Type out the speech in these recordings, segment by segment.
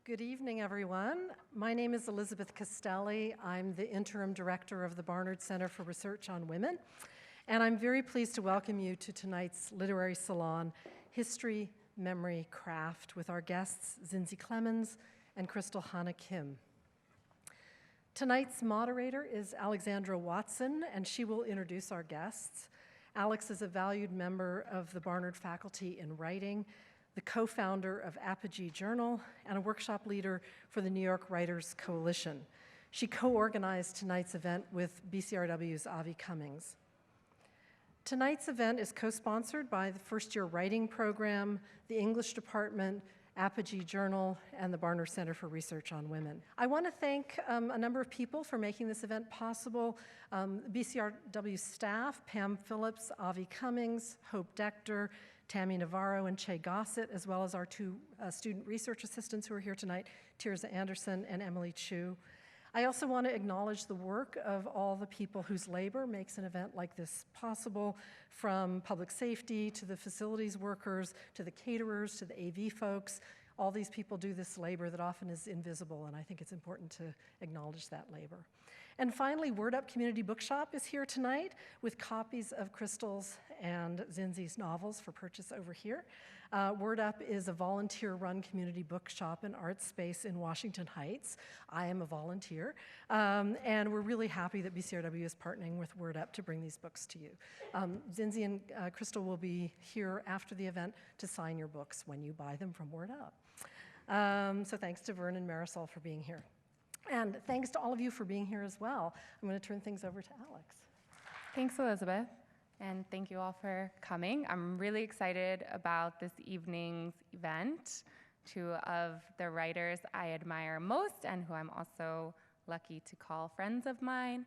Good evening, everyone. My name is Elizabeth Castelli. I'm the interim director of the Barnard Center for Research on Women, and I'm very pleased to welcome you to tonight's literary salon, History, Memory, Craft, with our guests Zinzi Clemmons and Crystal Hana Kim. Tonight's moderator is Alexandra Watson, and she will introduce our guests. Alex is a valued member of the Barnard faculty in writing, the co-founder of Apogee Journal, and a workshop leader for the New York Writers Coalition. She co-organized tonight's event with BCRW's Avi Cummings. Tonight's event is co-sponsored by the First Year Writing Program, the English Department, Apogee Journal, and the Barnard Center for Research on Women. I want to thank a number of people for making this event possible. BCRW staff, Pam Phillips, Avi Cummings, Hope Dector, Tammy Navarro, and Che Gossett, as well as our two student research assistants who are here tonight, Tirza Anderson and Emily Chu. I also want to acknowledge the work of all the people whose labor makes an event like this possible, from public safety to the facilities workers, to the caterers, to the AV folks. All these people do this labor that often is invisible, and I think it's important to acknowledge that labor. And finally, Word Up Community Bookshop is here tonight with copies of Crystal's and Zinzi's novels for purchase over here. Word Up is a volunteer-run community bookshop and art space in Washington Heights. I am a volunteer, and we're really happy that BCRW is partnering with Word Up to bring these books to you. Zinzi and Crystal will be here after the event to sign your books when you buy them from Word Up. So thanks to Vern and Marisol for being here. And thanks to all of you for being here as well. I'm going to turn things over to Alex. Thanks, Elizabeth, and thank you all for coming. I'm really excited about this evening's event. Two of the writers I admire most and who I'm also lucky to call friends of mine.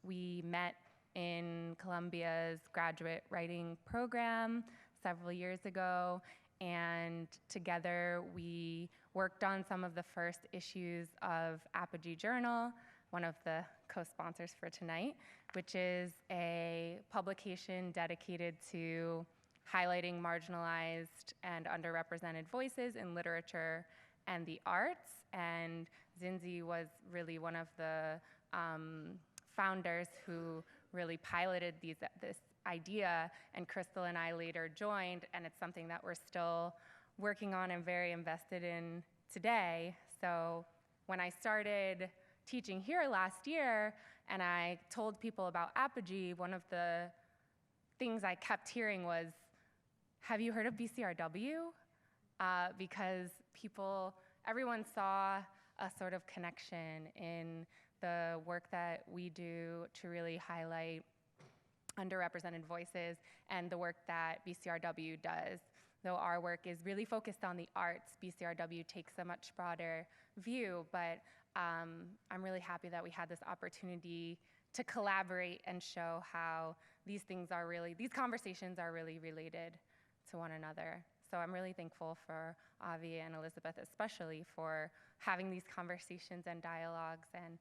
We met in Columbia's graduate writing program several years ago, and together we worked on some of the first issues of Apogee Journal, one of the co-sponsors for tonight, which is a publication dedicated to highlighting marginalized and underrepresented voices in literature and the arts. And Zinzi was really one of the founders who really piloted this idea, and Crystal and I later joined, and it's something that we're still working on and very invested in today. So when I started teaching here last year and I told people about Apogee, one of the things I kept hearing was, have you heard of BCRW? Because everyone saw a sort of connection in the work that we do to really highlight underrepresented voices and the work that BCRW does. Though our work is really focused on the arts, BCRW takes a much broader view, but I'm really happy that we had this opportunity to collaborate and show how these conversations are really related to one another. So I'm really thankful for Avi and Elizabeth especially for having these conversations and dialogues and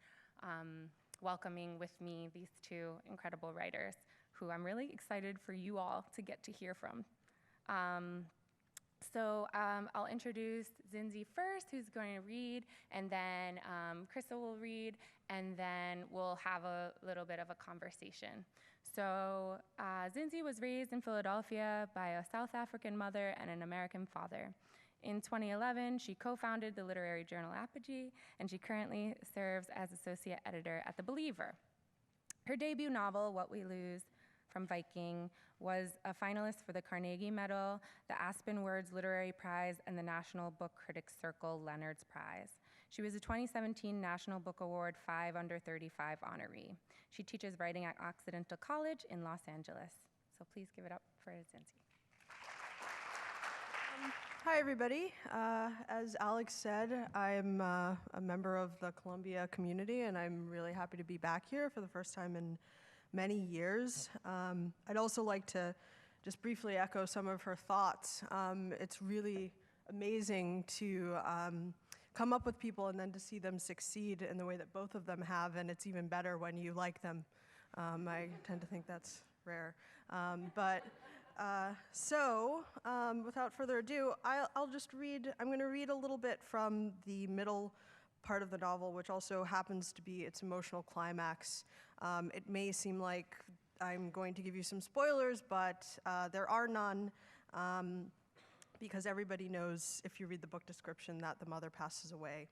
welcoming with me these two incredible writers who I'm really excited for you all to get to hear from. So I'll introduce Zinzi first, who's going to read, and then Crystal will read, and then we'll have a little bit of a conversation. So Zinzi was raised in Philadelphia by a South African mother and an American father. In 2011, she co-founded the literary journal Apogee, and she currently serves as associate editor at The Believer. Her debut novel, What We Lose, from Viking, was a finalist for the Carnegie Medal, the Aspen Words Literary Prize, and the National Book Critics Circle Leonard's Prize. She was a 2017 National Book Award 5 Under 35 honoree. She teaches writing at Occidental College in Los Angeles. So please give it up for Zinzi. Hi, everybody. As Alex said, I'm a member of the Columbia community, and I'm really happy to be back here for the first time in many years. I'd also like to just briefly echo some of her thoughts. It's really amazing to come up with people and then to see them succeed in the way that both of them have, and it's even better when you like them. I tend to think that's rare. But Without further ado, I'm going to read a little bit from the middle part of the novel, which also happens to be its emotional climax. It may seem like I'm going to give you some spoilers, but there are none, because everybody knows, if you read the book description, that the mother passes away.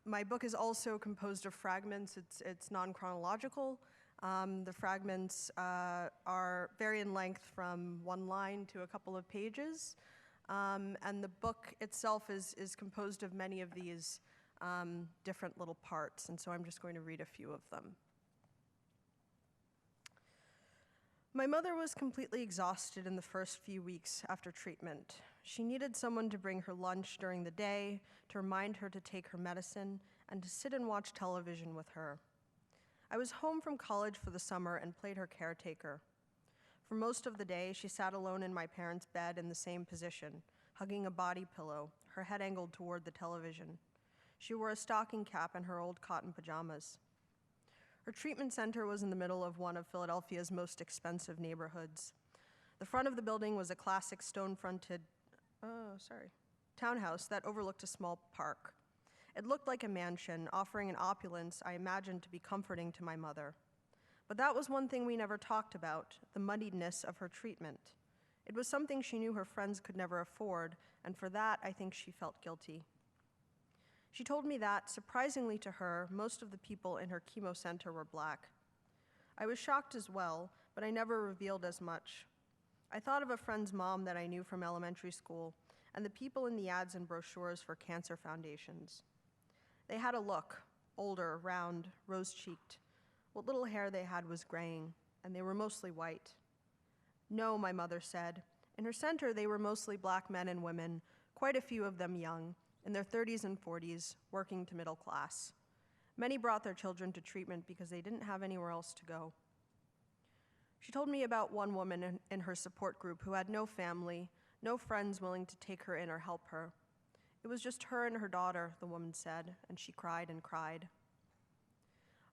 My book is also composed of fragments. It's non-chronological. The fragments vary in length from one line to a couple of pages. And the book itself is composed of many of these different little parts, and so I'm just going to read a few of them. My mother was completely exhausted in the first few weeks after treatment. She needed someone to bring her lunch during the day, to remind her to take her medicine, and to sit and watch television with her. I was home from college for the summer and played her caretaker. For most of the day, she sat alone in my parents' bed in the same position, hugging a body pillow, her head angled toward the television. She wore a stocking cap and her old cotton pajamas. Her treatment center was in the middle of one of Philadelphia's most expensive neighborhoods. The front of the building was a classic stone-fronted townhouse that overlooked a small park. It looked like a mansion, offering an opulence I imagined to be comforting to my mother. But that was one thing we never talked about, the muddiedness of her treatment. It was something she knew her friends could never afford, and for that, I think she felt guilty. She told me that, surprisingly to her, most of the people in her chemo center were Black. I was shocked as well, but I never revealed as much. I thought of a friend's mom that I knew from elementary school, and the people in the ads and brochures for cancer foundations. They had a look, older, round, rose-cheeked. What little hair they had was graying, and they were mostly white. No, my mother said. In her center, they were mostly Black men and women, quite a few of them young, in their 30s and 40s, working to middle class. Many brought their children to treatment because they didn't have anywhere else to go. She told me about one woman in her support group who had no family, no friends willing to take her in or help her. It was just her and her daughter, the woman said, and she cried and cried.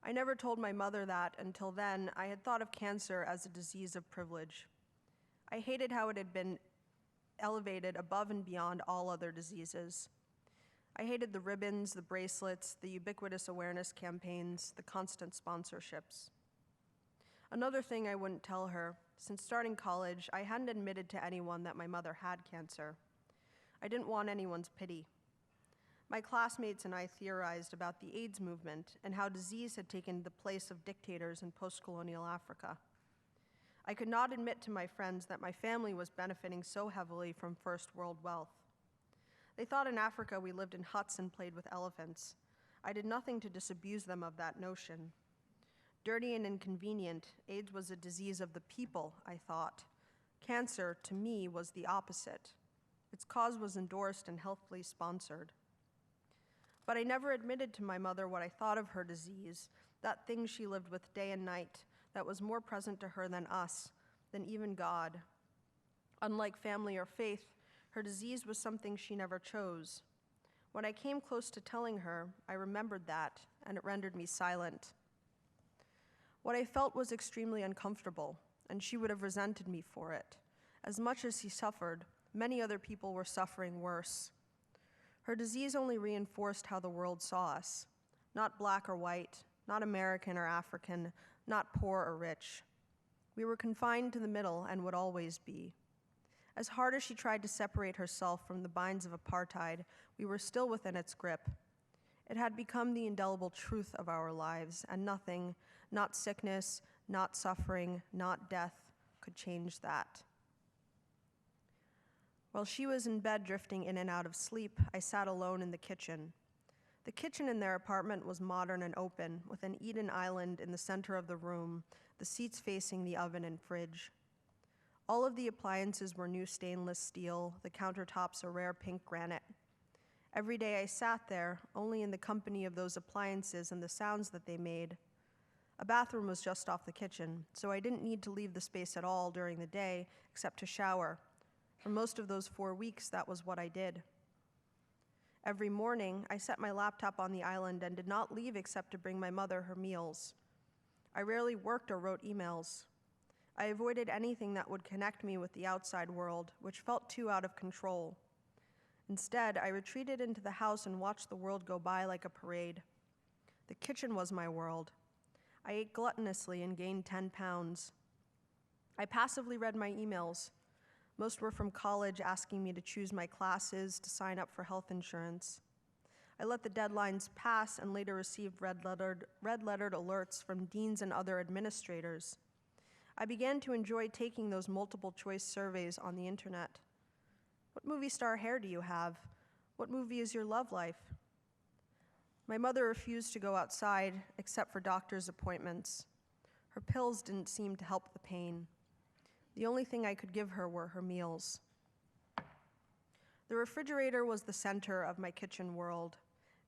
I never told my mother that until then. I had thought of cancer as a disease of privilege. I hated how it had been elevated above and beyond all other diseases. I hated the ribbons, the bracelets, the ubiquitous awareness campaigns, the constant sponsorships. Another thing I wouldn't tell her, since starting college, I hadn't admitted to anyone that my mother had cancer. I didn't want anyone's pity. My classmates and I theorized about the AIDS movement and how disease had taken the place of dictators in post-colonial Africa. I could not admit to my friends that my family was benefiting so heavily from first world wealth. They thought in Africa we lived in huts and played with elephants. I did nothing to disabuse them of that notion. Dirty and inconvenient, AIDS was a disease of the people, I thought. Cancer, to me, was the opposite. Its cause was endorsed and healthily sponsored. But I never admitted to my mother what I thought of her disease, that thing she lived with day and night, that was more present to her than us, than even God. Unlike family or faith, her disease was something she never chose. When I came close to telling her, I remembered that, and it rendered me silent. What I felt was extremely uncomfortable, and she would have resented me for it. As much as she suffered, many other people were suffering worse. Her disease only reinforced how the world saw us. Not Black or white, not American or African, not poor or rich. We were confined to the middle and would always be. As hard as she tried to separate herself from the binds of apartheid, we were still within its grip. It had become the indelible truth of our lives, and nothing, not sickness, not suffering, not death, could change that. While she was in bed drifting in and out of sleep, I sat alone in the kitchen. The kitchen in their apartment was modern and open, with an Eden island in the center of the room, the seats facing the oven and fridge. All of the appliances were new stainless steel, the countertops a rare pink granite. Every day I sat there, only in the company of those appliances and the sounds that they made. A bathroom was just off the kitchen, so I didn't need to leave the space at all during the day, except to shower. For most of those 4 weeks, that was what I did. Every morning, I set my laptop on the island and did not leave except to bring my mother her meals. I rarely worked or wrote emails. I avoided anything that would connect me with the outside world, which felt too out of control. Instead, I retreated into the house and watched the world go by like a parade. The kitchen was my world. I ate gluttonously and gained 10 pounds. I passively read my emails. Most were from college asking me to choose my classes, to sign up for health insurance. I let the deadlines pass and later received red-lettered alerts from deans and other administrators. I began to enjoy taking those multiple choice surveys on the internet. What movie star hair do you have? What movie is your love life? My mother refused to go outside except for doctor's appointments. Her pills didn't seem to help the pain. The only thing I could give her were her meals. The refrigerator was the center of my kitchen world.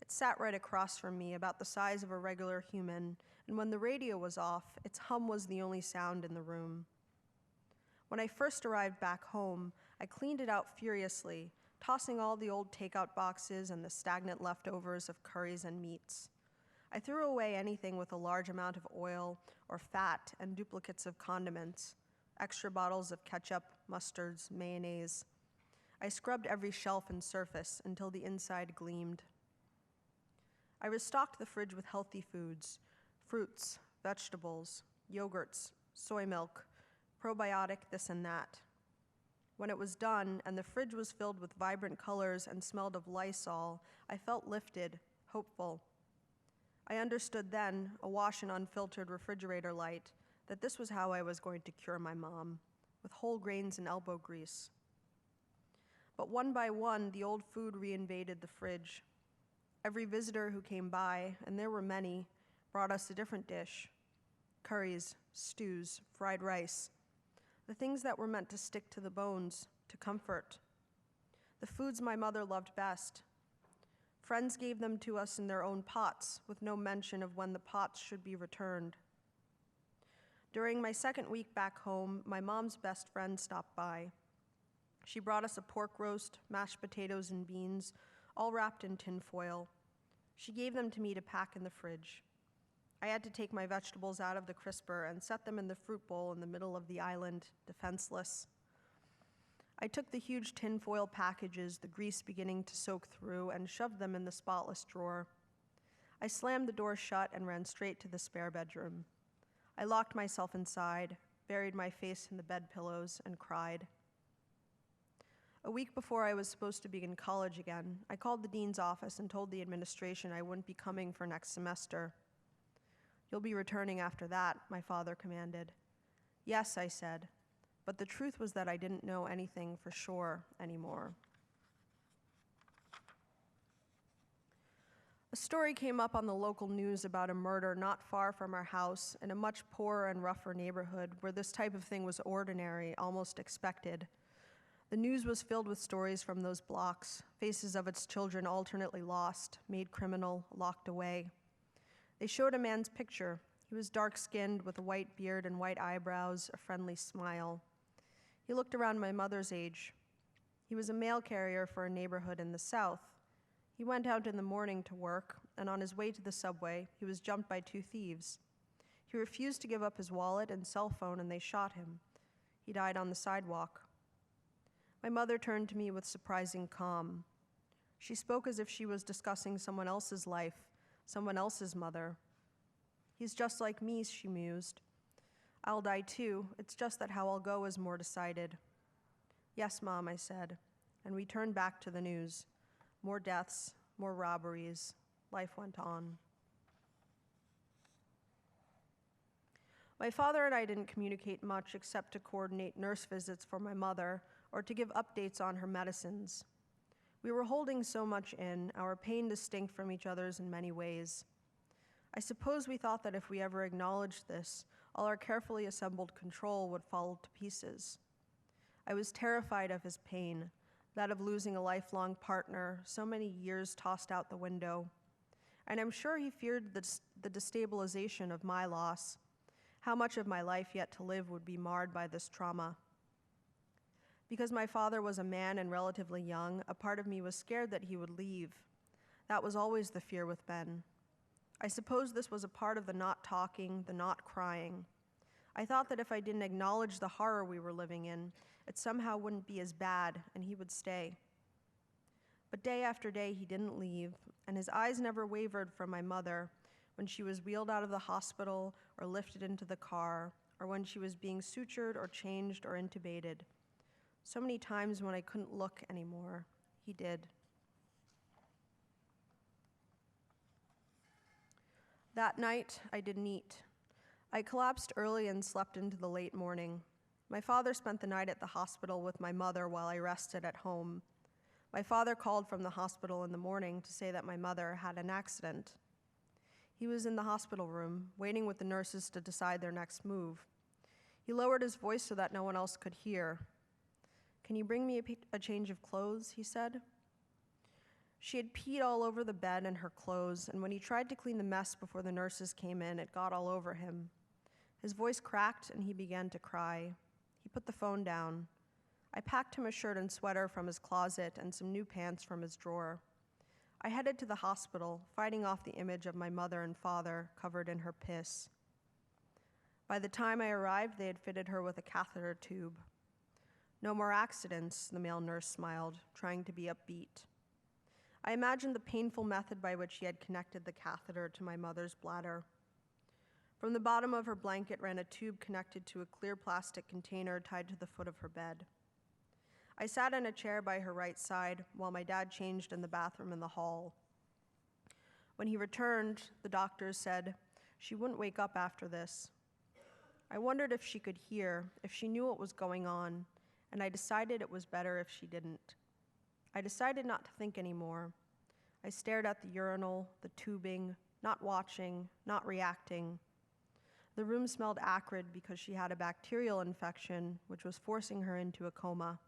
It sat right across from me, about the size of a regular human, and when the radio was off, its hum was the only sound in the room. When I first arrived back home, I cleaned it out furiously, tossing all the old takeout boxes and the stagnant leftovers of curries and meats. I threw away anything with a large amount of oil or fat and duplicates of condiments, extra bottles of ketchup, mustards, mayonnaise. I scrubbed every shelf and surface until the inside gleamed. I restocked the fridge with healthy foods, fruits, vegetables, yogurts, soy milk, probiotic this and that. When it was done and the fridge was filled with vibrant colors and smelled of Lysol, I felt lifted, hopeful. I understood then, awash in unfiltered refrigerator light, that this was how I was going to cure my mom, with whole grains and elbow grease. But one by one, the old food reinvaded the fridge. Every visitor who came by, and there were many, brought us a different dish. Curries, stews, fried rice. The things that were meant to stick to the bones, to comfort. The foods my mother loved best. Friends gave them to us in their own pots, with no mention of when the pots should be returned. During my second week back home, my mom's best friend stopped by. She brought us a pork roast, mashed potatoes and beans, all wrapped in tin foil. She gave them to me to pack in the fridge. I had to take my vegetables out of the crisper and set them in the fruit bowl in the middle of the island, defenseless. I took the huge tin foil packages, the grease beginning to soak through, and shoved them in the spotless drawer. I slammed the door shut and ran straight to the spare bedroom. I locked myself inside, buried my face in the bed pillows, and cried. A week before I was supposed to begin college again, I called the dean's office and told the administration I wouldn't be coming for next semester. "You'll be returning after that," my father commanded. "Yes," I said, but the truth was that I didn't know anything for sure anymore. A story came up on the local news about a murder not far from our house in a much poorer and rougher neighborhood where this type of thing was ordinary, almost expected. The news was filled with stories from those blocks, faces of its children alternately lost, made criminal, locked away. They showed a man's picture. He was dark-skinned with a white beard and white eyebrows, a friendly smile. He looked around my mother's age. He was a mail carrier for a neighborhood in the South. He went out in the morning to work, and on his way to the subway, he was jumped by 2 thieves. He refused to give up his wallet and cell phone, and they shot him. He died on the sidewalk. My mother turned to me with surprising calm. She spoke as if she was discussing someone else's life, someone else's mother. "He's just like me," she mused. "I'll die too, it's just that how I'll go is more decided." "Yes, Mom," I said, and we turned back to the news. More deaths, more robberies. Life went on. My father and I didn't communicate much except to coordinate nurse visits for my mother or to give updates on her medicines. We were holding so much in, our pain distinct from each other's in many ways. I suppose we thought that if we ever acknowledged this, all our carefully assembled control would fall to pieces. I was terrified of his pain, that of losing a lifelong partner, so many years tossed out the window. And I'm sure he feared the destabilization of my loss. How much of my life yet to live would be marred by this trauma? Because my father was a man and relatively young, a part of me was scared that he would leave. That was always the fear with Ben. I suppose this was a part of the not talking, the not crying. I thought that if I didn't acknowledge the horror we were living in, it somehow wouldn't be as bad and he would stay. But day after day, he didn't leave, and his eyes never wavered from my mother when she was wheeled out of the hospital or lifted into the car, or when she was being sutured or changed or intubated. So many times when I couldn't look anymore, he did. That night, I didn't eat. I collapsed early and slept into the late morning. My father spent the night at the hospital with my mother while I rested at home. My father called from the hospital in the morning to say that my mother had an accident. He was in the hospital room, waiting with the nurses to decide their next move. He lowered his voice so that no one else could hear. "Can you bring me a change of clothes?" he said. She had peed all over the bed and her clothes, and when he tried to clean the mess before the nurses came in, it got all over him. His voice cracked and he began to cry. He put the phone down. I packed him a shirt and sweater from his closet and some new pants from his drawer. I headed to the hospital, fighting off the image of my mother and father covered in her piss. By the time I arrived, they had fitted her with a catheter tube. "No more accidents," the male nurse smiled, trying to be upbeat. I imagined the painful method by which he had connected the catheter to my mother's bladder. From the bottom of her blanket ran a tube connected to a clear plastic container tied to the foot of her bed. I sat in a chair by her right side while my dad changed in the bathroom in the hall. When he returned, the doctors said she wouldn't wake up after this. I wondered if she could hear, if she knew what was going on, and I decided it was better if she didn't. I decided not to think anymore. I stared at the urinal, the tubing, not watching, not reacting. The room smelled acrid because she had a bacterial infection, which was forcing her into a coma.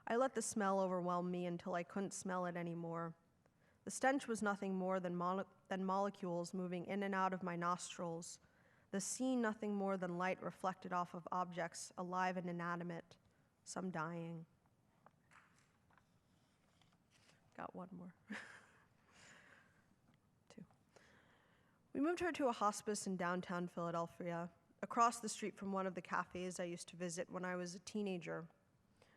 I let the smell overwhelm me until I couldn't smell it anymore. The stench was nothing more than molecules moving in and out of my nostrils. The scene nothing more than light reflected off of objects alive and inanimate, some dying. Got one more. Two. We moved her to a hospice in downtown Philadelphia, across the street from one of the cafes I used to visit when I was a teenager.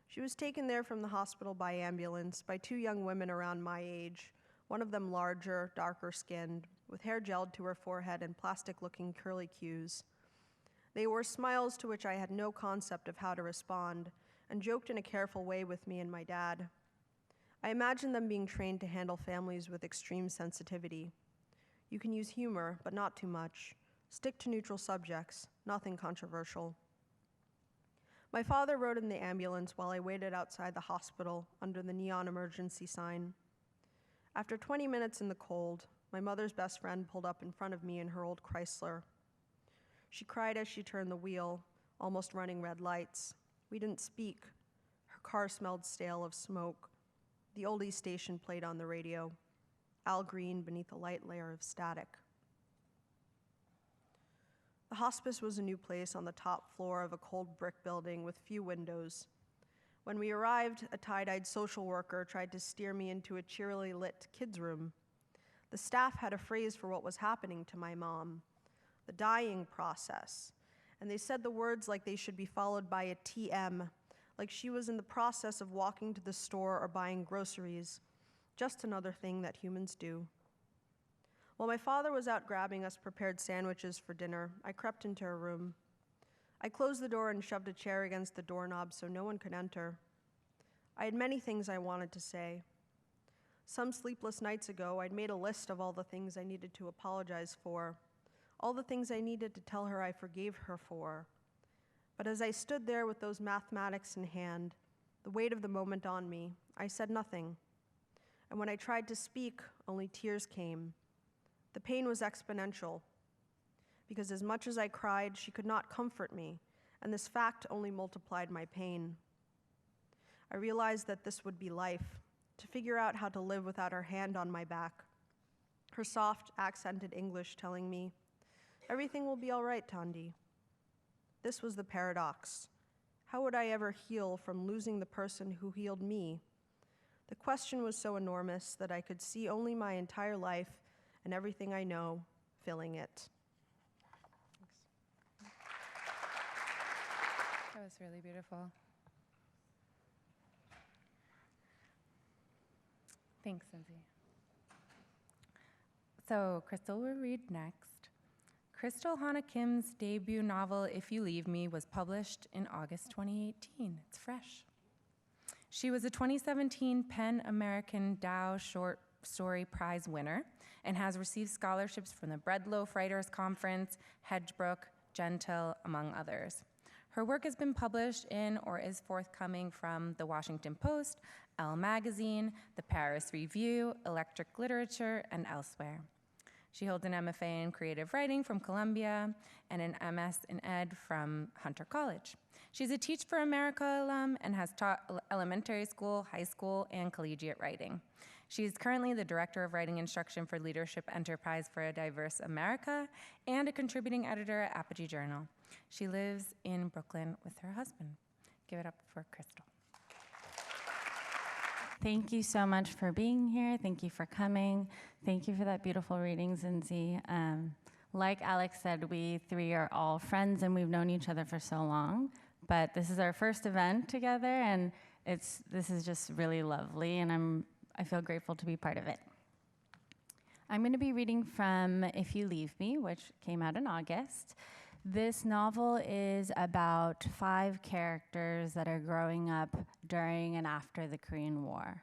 She was taken there from the hospital by ambulance by two young women around my age, one of them larger, darker skinned, with hair gelled to her forehead and plastic-looking curlicues. They wore smiles to which I had no concept of how to respond, and joked in a careful way with me and my dad. I imagined them being trained to handle families with extreme sensitivity. You can use humor, but not too much. Stick to neutral subjects, nothing controversial. My father rode in the ambulance while I waited outside the hospital under the neon emergency sign. After 20 minutes in the cold, my mother's best friend pulled up in front of me in her old Chrysler. She cried as she turned the wheel, almost running red lights. We didn't speak. Her car smelled stale of smoke. The oldies station played on the radio, Al Green beneath a light layer of static. The hospice was a new place on the top floor of a cold brick building with few windows. When we arrived, a tie-dyed social worker tried to steer me into a cheerily lit kids' room. The staff had a phrase for what was happening to my mom, the dying process, and they said the words like they should be followed by a TM, like she was in the process of walking to the store or buying groceries, just another thing that humans do. While my father was out grabbing us prepared sandwiches for dinner, I crept into her room. I closed the door and shoved a chair against the doorknob so no one could enter. I had many things I wanted to say. Some sleepless nights ago, I'd made a list of all the things I needed to apologize for, all the things I needed to tell her I forgave her for. But as I stood there with those mathematics in hand, the weight of the moment on me, I said nothing. And when I tried to speak, only tears came. The pain was exponential, because as much as I cried, she could not comfort me, and this fact only multiplied my pain. I realized that this would be life, to figure out how to live without her hand on my back, her soft, accented English telling me, "Everything will be all right, Tandi." This was the paradox. How would I ever heal from losing the person who healed me? The question was so enormous that I could see only my entire life and everything I know filling it. Thanks. was really beautiful. Thanks, Zinzi. So Crystal will read next. Crystal Hana Kim's debut novel, If You Leave Me, was published in August 2018. It's fresh. She was a 2017 PEN American Dow Short Story Prize winner and has received scholarships from the Bread Loaf Writers Conference, Hedgebrook, Gentile, among others. Her work has been published in or is forthcoming from The Washington Post, Elle Magazine, The Paris Review, Electric Literature, and elsewhere. She holds an MFA in creative writing from Columbia and an MS in ed from Hunter College. She's a Teach for America alum and has taught elementary school, high school, and collegiate writing. She is currently the Director of Writing Instruction for Leadership Enterprise for a Diverse America and a contributing editor at Apogee Journal. She lives in Brooklyn with her husband. Give it up for Crystal. Thank you so much for being here. Thank you for coming. Thank you for that beautiful reading, Zinzi. Like Alex said, we three are all friends and we've known each other for so long, but this is our first event together and this is just really lovely and I feel grateful to be part of it. I'm going to be reading from If You Leave Me, which came out in August. This novel is about 5 characters that are growing up during and after the Korean War.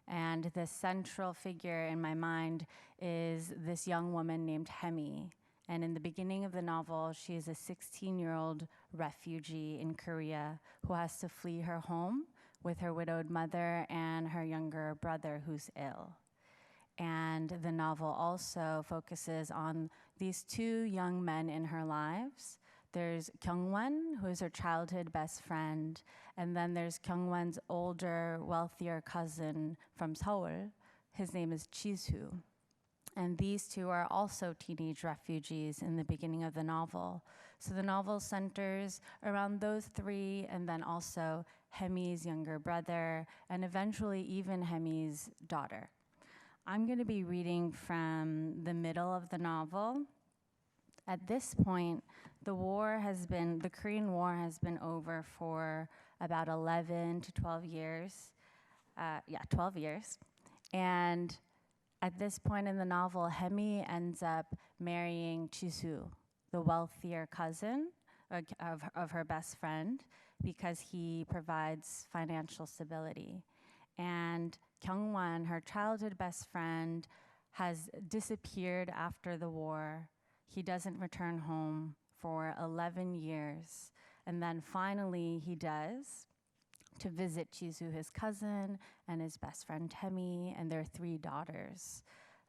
And the central figure in my mind is this young woman named Hemi. And in the beginning of the novel, she is a 16-year-old refugee in Korea who has to flee her home with her widowed mother and her younger brother who's ill. And the novel also focuses on these 2 young men in her lives. There's Kyungwon, who is her childhood best friend, and then there's Kyungwon's older, wealthier cousin from Seoul. His name is Jisoo. And these 2 are also teenage refugees in the beginning of the novel. So the novel centers around those 3, and then also Hemi's younger brother, and eventually even Hemi's daughter. I'm going to be reading from the middle of the novel. At this point, the Korean War has been over for about 11 to 12 years. 12 years. And at this point in the novel, Hemi ends up marrying Jisoo, the wealthier cousin of her best friend, because he provides financial stability. And Kyungwon, her childhood best friend, has disappeared after the war. He doesn't return home for 11 years. And then finally he does to visit Jisoo, his cousin, and his best friend Hemi, and their 3 daughters.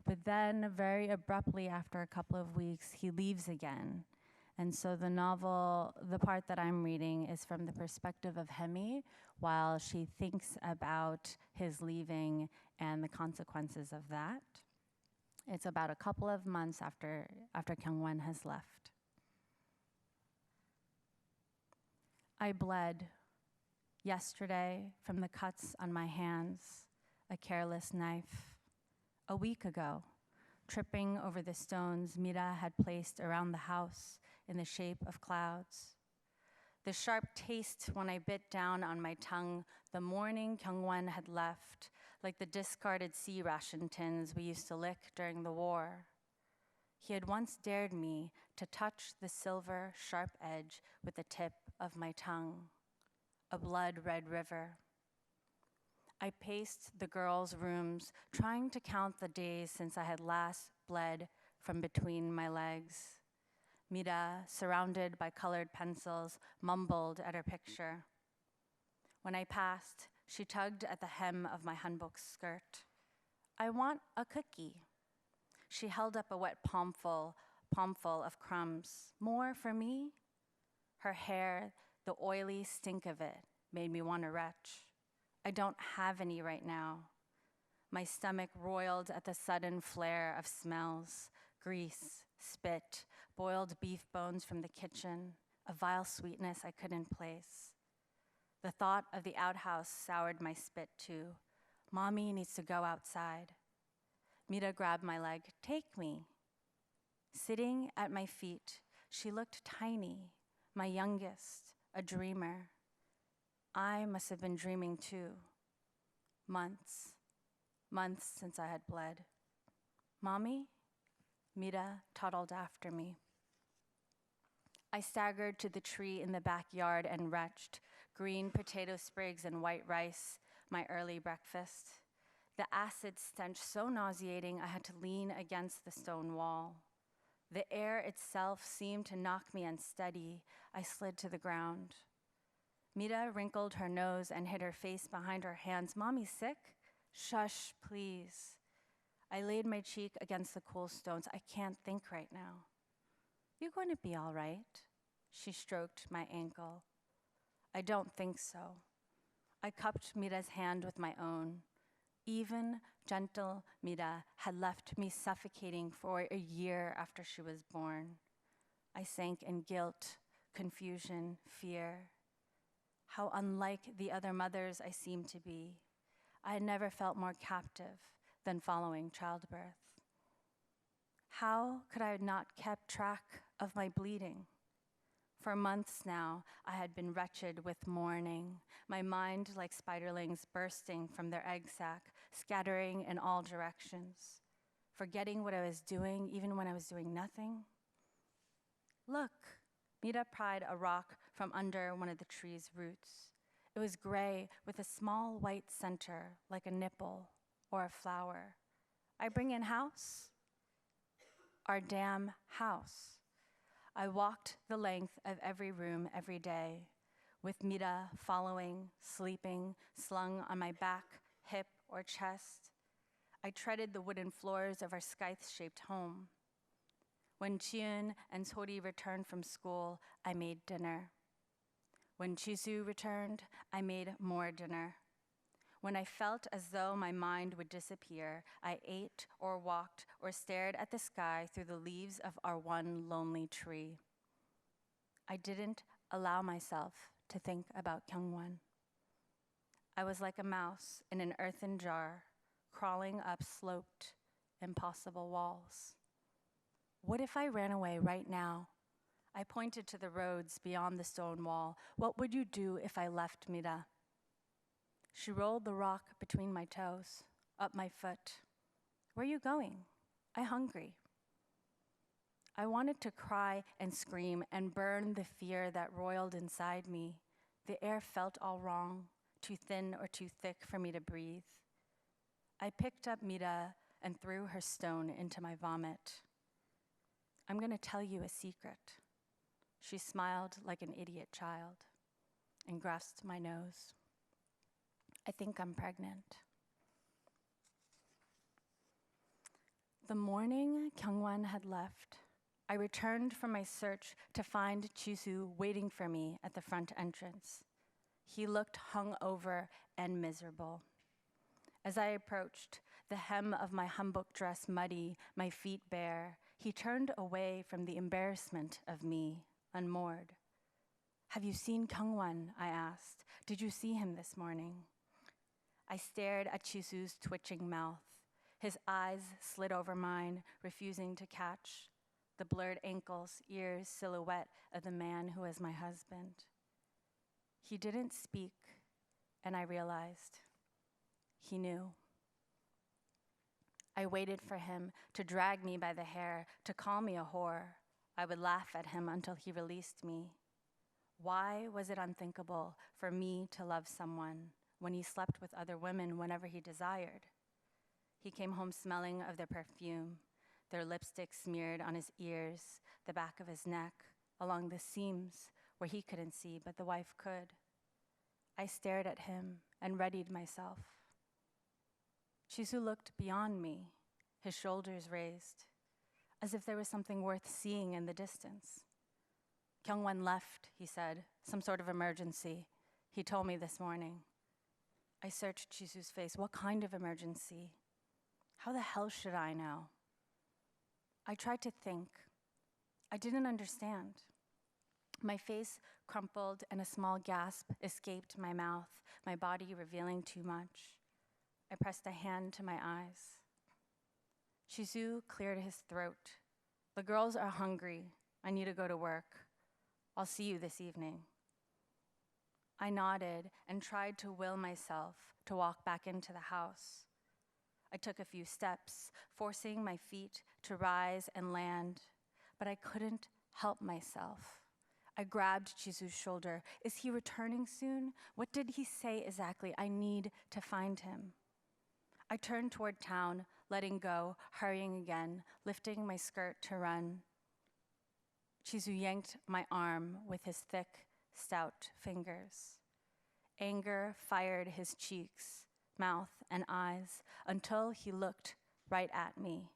But then very abruptly after a couple of weeks, he leaves again. And so the novel, the part that I'm reading is from the perspective of Hemi while she thinks about his leaving and the consequences of that. It's about a couple of months after Kyungwon has left. I bled yesterday from the cuts on my hands, a careless knife. A week ago, tripping over the stones Mira had placed around the house in the shape of clouds. The sharp taste when I bit down on my tongue the morning Kyungwon had left, like the discarded sea ration tins we used to lick during the war. He had once dared me to touch the silver, sharp edge with the tip of my tongue, a blood-red river. I paced the girls' rooms, trying to count the days since I had last bled from between my legs. Mira, surrounded by colored pencils, mumbled at her picture. When I passed, she tugged at the hem of my hanbok skirt. I want a cookie. She held up a wet palmful of crumbs. More for me? Her hair, the oily stink of it, made me want to retch. I don't have any right now. My stomach roiled at the sudden flare of smells, grease, spit, boiled beef bones from the kitchen, a vile sweetness I couldn't place. The thought of the outhouse soured my spit too. Mommy needs to go outside. Mira grabbed my leg. Take me. Sitting at my feet, she looked tiny, my youngest, a dreamer. I must have been dreaming too. Months since I had bled. Mommy? Mira toddled after me. I staggered to the tree in the backyard and retched, green potato sprigs and white rice, my early breakfast. The acid stench so nauseating I had to lean against the stone wall. The air itself seemed to knock me unsteady. I slid to the ground. Mira wrinkled her nose and hid her face behind her hands. Mommy sick? Shush, please. I laid my cheek against the cool stones. I can't think right now. You're going to be all right. She stroked my ankle. I don't think so. I cupped Mira's hand with my own. Even gentle Mira had left me suffocating for a year after she was born. I sank in guilt, confusion, fear. How unlike the other mothers I seemed to be. I had never felt more captive than following childbirth. How could I have not kept track of my bleeding? For months now, I had been wretched with mourning, my mind like spiderlings bursting from their egg sac, scattering in all directions, forgetting what I was doing even when I was doing nothing. Look, Mira pried a rock from under one of the tree's roots. It was gray with a small white center, like a nipple or a flower. I bring in house? Our damn house. I walked the length of every room every day, with Mira following, sleeping, slung on my back, hip, or chest. I treaded the wooden floors of our scythe-shaped home. When Chiun and Sori returned from school, I made dinner. When Chisu returned, I made more dinner. When I felt as though my mind would disappear, I ate or walked or stared at the sky through the leaves of our one lonely tree. I didn't allow myself to think about Kyungwon. I was like a mouse in an earthen jar, crawling up sloped, impossible walls. What if I ran away right now? I pointed to the roads beyond the stone wall. What would you do if I left Mira? She rolled the rock between my toes, up my foot. Where are you going? I'm hungry. I wanted to cry and scream and burn the fear that roiled inside me. The air felt all wrong, too thin or too thick for me to breathe. I picked up Mira and threw her stone into my vomit. I'm going to tell you a secret. She smiled like an idiot child and grasped my nose. I think I'm pregnant. The morning Kyungwon had left, I returned from my search to find Chisu waiting for me at the front entrance. He looked hungover and miserable. As I approached, the hem of my hanbok dress muddy, my feet bare, he turned away from the embarrassment of me, unmoored. Have you seen Kyungwon? I asked. Did you see him this morning? I stared at Chisu's twitching mouth. His eyes slid over mine, refusing to catch the blurred ankles, ears, silhouette of the man who was my husband. He didn't speak, and I realized he knew. I waited for him to drag me by the hair, to call me a whore. I would laugh at him until he released me. Why was it unthinkable for me to love someone when he slept with other women whenever he desired? He came home smelling of their perfume, their lipstick smeared on his ears, the back of his neck, along the seams where he couldn't see, but the wife could. I stared at him and readied myself. Chisu looked beyond me, his shoulders raised, as if there was something worth seeing in the distance. Kyungwon left, he said, some sort of emergency. He told me this morning. I searched Chisu's face. What kind of emergency? How the hell should I know? I tried to think. I didn't understand. My face crumpled and a small gasp escaped my mouth, my body revealing too much. I pressed a hand to my eyes. Chisu cleared his throat. The girls are hungry. I need to go to work. I'll see you this evening. I nodded and tried to will myself to walk back into the house. I took a few steps, forcing my feet to rise and land, but I couldn't help myself. I grabbed Chizu's shoulder. Is he returning soon? What did he say exactly? I need to find him. I turned toward town, letting go, hurrying again, lifting my skirt to run. Chizu yanked my arm with his thick, stout fingers. Anger fired his cheeks, mouth, and eyes until he looked right at me.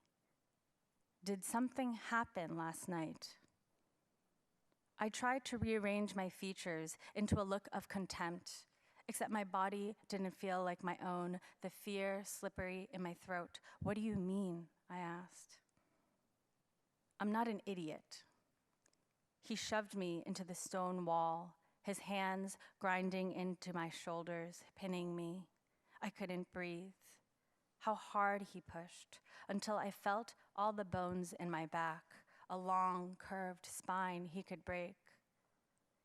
Did something happen last night? I tried to rearrange my features into a look of contempt, except my body didn't feel like my own, the fear slippery in my throat. What do you mean? I asked. I'm not an idiot. He shoved me into the stone wall, his hands grinding into my shoulders, pinning me. I couldn't breathe. How hard he pushed, until I felt all the bones in my back, a long, curved spine he could break.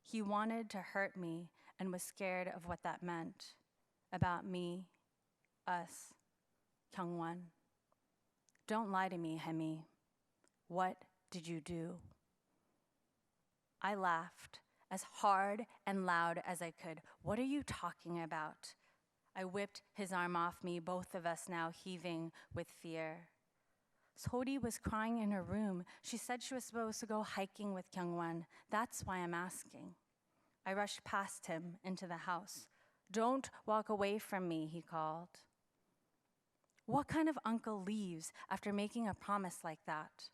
He wanted to hurt me and was scared of what that meant. About me, us, Kyungwon. Don't lie to me, Hemi. What did you do? I laughed as hard and loud as I could. What are you talking about? I whipped his arm off me, both of us now heaving with fear. Sodi was crying in her room. She said she was supposed to go hiking with Kyungwon. That's why I'm asking. I rushed past him into the house. Don't walk away from me, he called. What kind of uncle leaves after making a promise like that?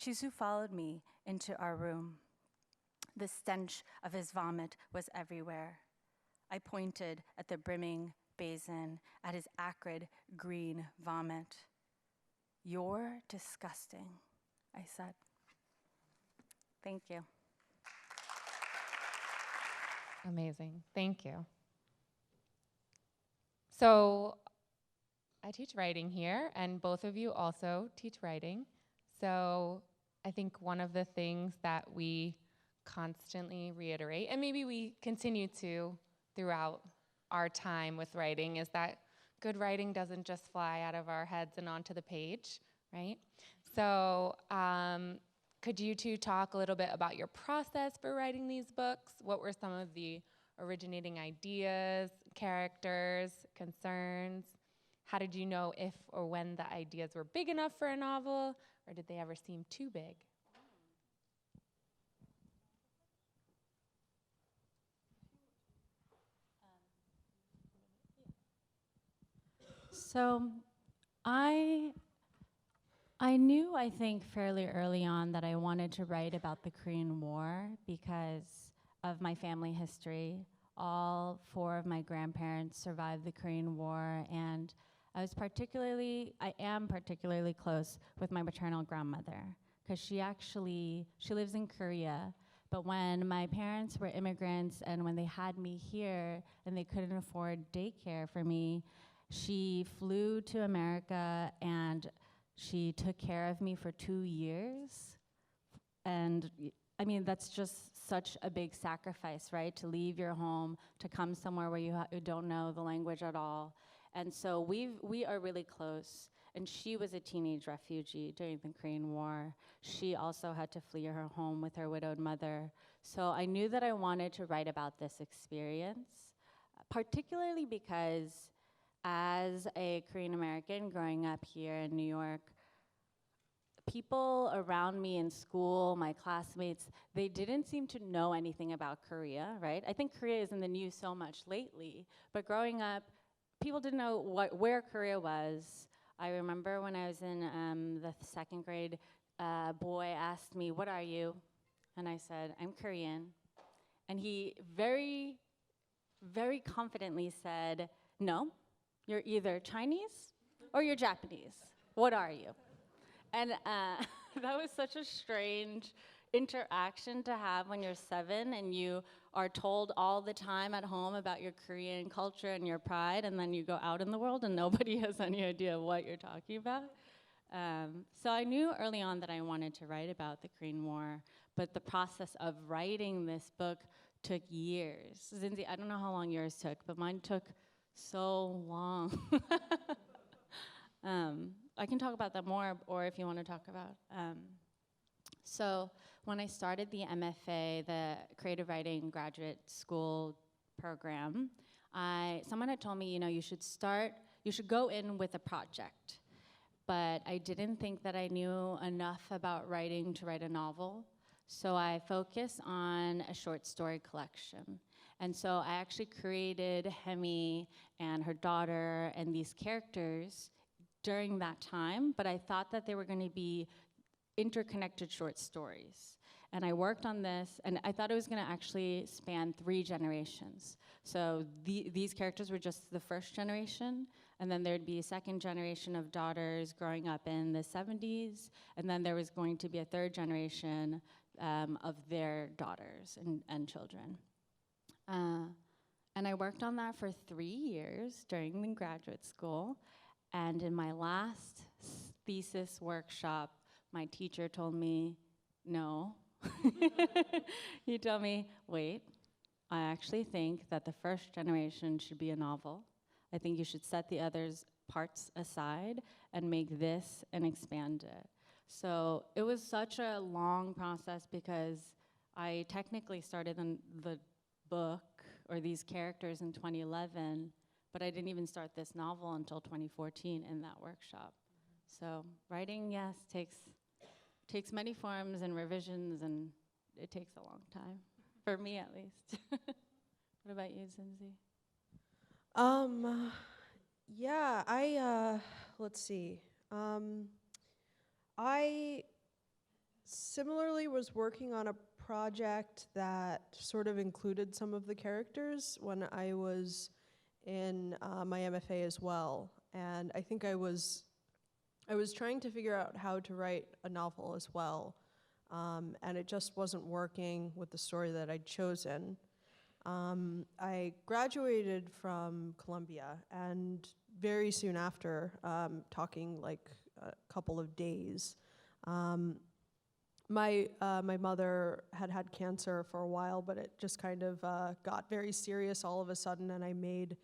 Chizu followed me into our room. The stench of his vomit was everywhere. I pointed at the brimming basin, at his acrid green vomit. You're disgusting, I said. Thank you. Amazing. Thank you. So I teach writing here, and both of you also teach writing. So I think one of the things that we constantly reiterate, and maybe we continue to throughout our time with writing, is that good writing doesn't just fly out of our heads and onto the page, right? So could you two talk a little bit about your process for writing these books? What were some of the originating ideas, characters, concerns? How did you know if or when the ideas were big enough for a novel, or did they ever seem too big? So I knew, I think, fairly early on that I wanted to write about the Korean War because of my family history. All four of my grandparents survived the Korean War, and I am particularly close with my maternal grandmother because she lives in Korea. But when my parents were immigrants and when they had me here and they couldn't afford daycare for me, she flew to America and she took care of me for 2 years. And I mean, that's just such a big sacrifice, right? To leave your home, to come somewhere where you don't know the language at all. And so we are really close. And she was a teenage refugee during the Korean War. She also had to flee her home with her widowed mother. So I knew that I wanted to write about this experience, particularly because as a Korean American growing up here in New York, people around me in school, my classmates, they didn't seem to know anything about Korea, right? I think Korea is in the news so much lately, but growing up, people didn't know where Korea was. I remember when I was in the second grade, a boy asked me, "What are you?" And I said, "I'm Korean." And he very, very confidently said, "No, you're either Chinese or you're Japanese. What are you?" And that was such a strange interaction to have when you're 7 and you are told all the time at home about your Korean culture and your pride, and then you go out in the world and nobody has any idea what you're talking about. So I knew early on that I wanted to write about the Korean War, but the process of writing this book took years. Zinzi, I don't know how long yours took, but mine took so long. I can talk about that more, or if you want to talk about. So when I started the MFA, the Creative Writing Graduate School program, someone had told me, you should go in with a project. But I didn't think that I knew enough about writing to write a novel. So I focused on a short story collection. And so I actually created Hemi and her daughter and these characters during that time, but I thought that they were going to be interconnected short stories. And I worked on this, and I thought it was going to actually span 3 generations. So these characters were just the first generation, and then there'd be a second generation of daughters growing up in the 70s, and then there was going to be a third generation of their daughters and children. And I worked on that for 3 years during the graduate school, and in my last thesis workshop, my teacher told me, no. He told me, wait, I actually think that the first generation should be a novel. I think you should set the others parts aside and make this and expand it. So it was such a long process because I technically started the book or these characters in 2011, but I didn't even start this novel until 2014 in that workshop. So writing, yes, takes many forms and revisions, and it takes a long time, for me at least. What about you, Zinzi? Yeah, let's see. I similarly was working on a project that sort of included some of the characters when I was in my MFA as well. And I think I was trying to figure out how to write a novel as well. And it just wasn't working with the story that I'd chosen. I graduated from Columbia, and very soon after, talking like a couple of days, my mother had cancer for a while, but it just kind of got very serious all of a sudden, and I made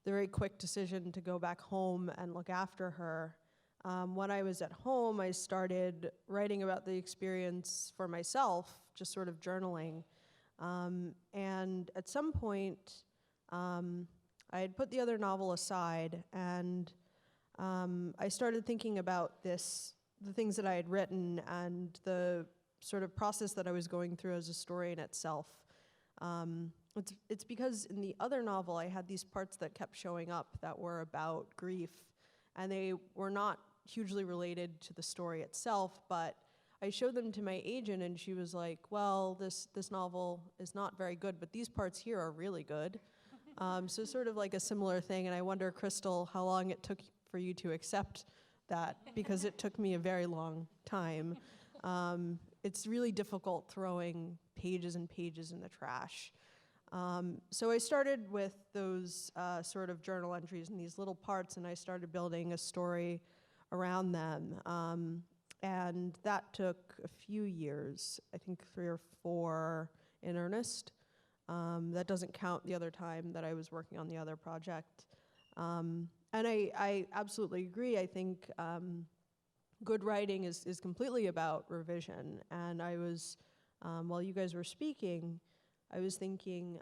the very quick decision to go back home and look after her. When I was at home, I started writing about the experience for myself, just sort of journaling. And at some point, I had put the other novel aside, and I started thinking about the things that I had written and the sort of process that I was going through as a story in itself. It's because in the other novel, I had these parts that kept showing up that were about grief, and they were not hugely related to the story itself, but I showed them to my agent, and she was like, well, this novel is not very good, but these parts here are really good. So sort of like a similar thing, and I wonder, Crystal, how long it took for you to accept that, because it took me a very long time. It's really difficult throwing pages and pages in the trash. So I started with those sort of journal entries and these little parts, and I started building a story around them. And that took a few years, I think 3 or 4 in earnest. That doesn't count the other time that I was working on the other project. And I absolutely agree. I think good writing is completely about revision. And I was, while you guys were speaking, I was thinking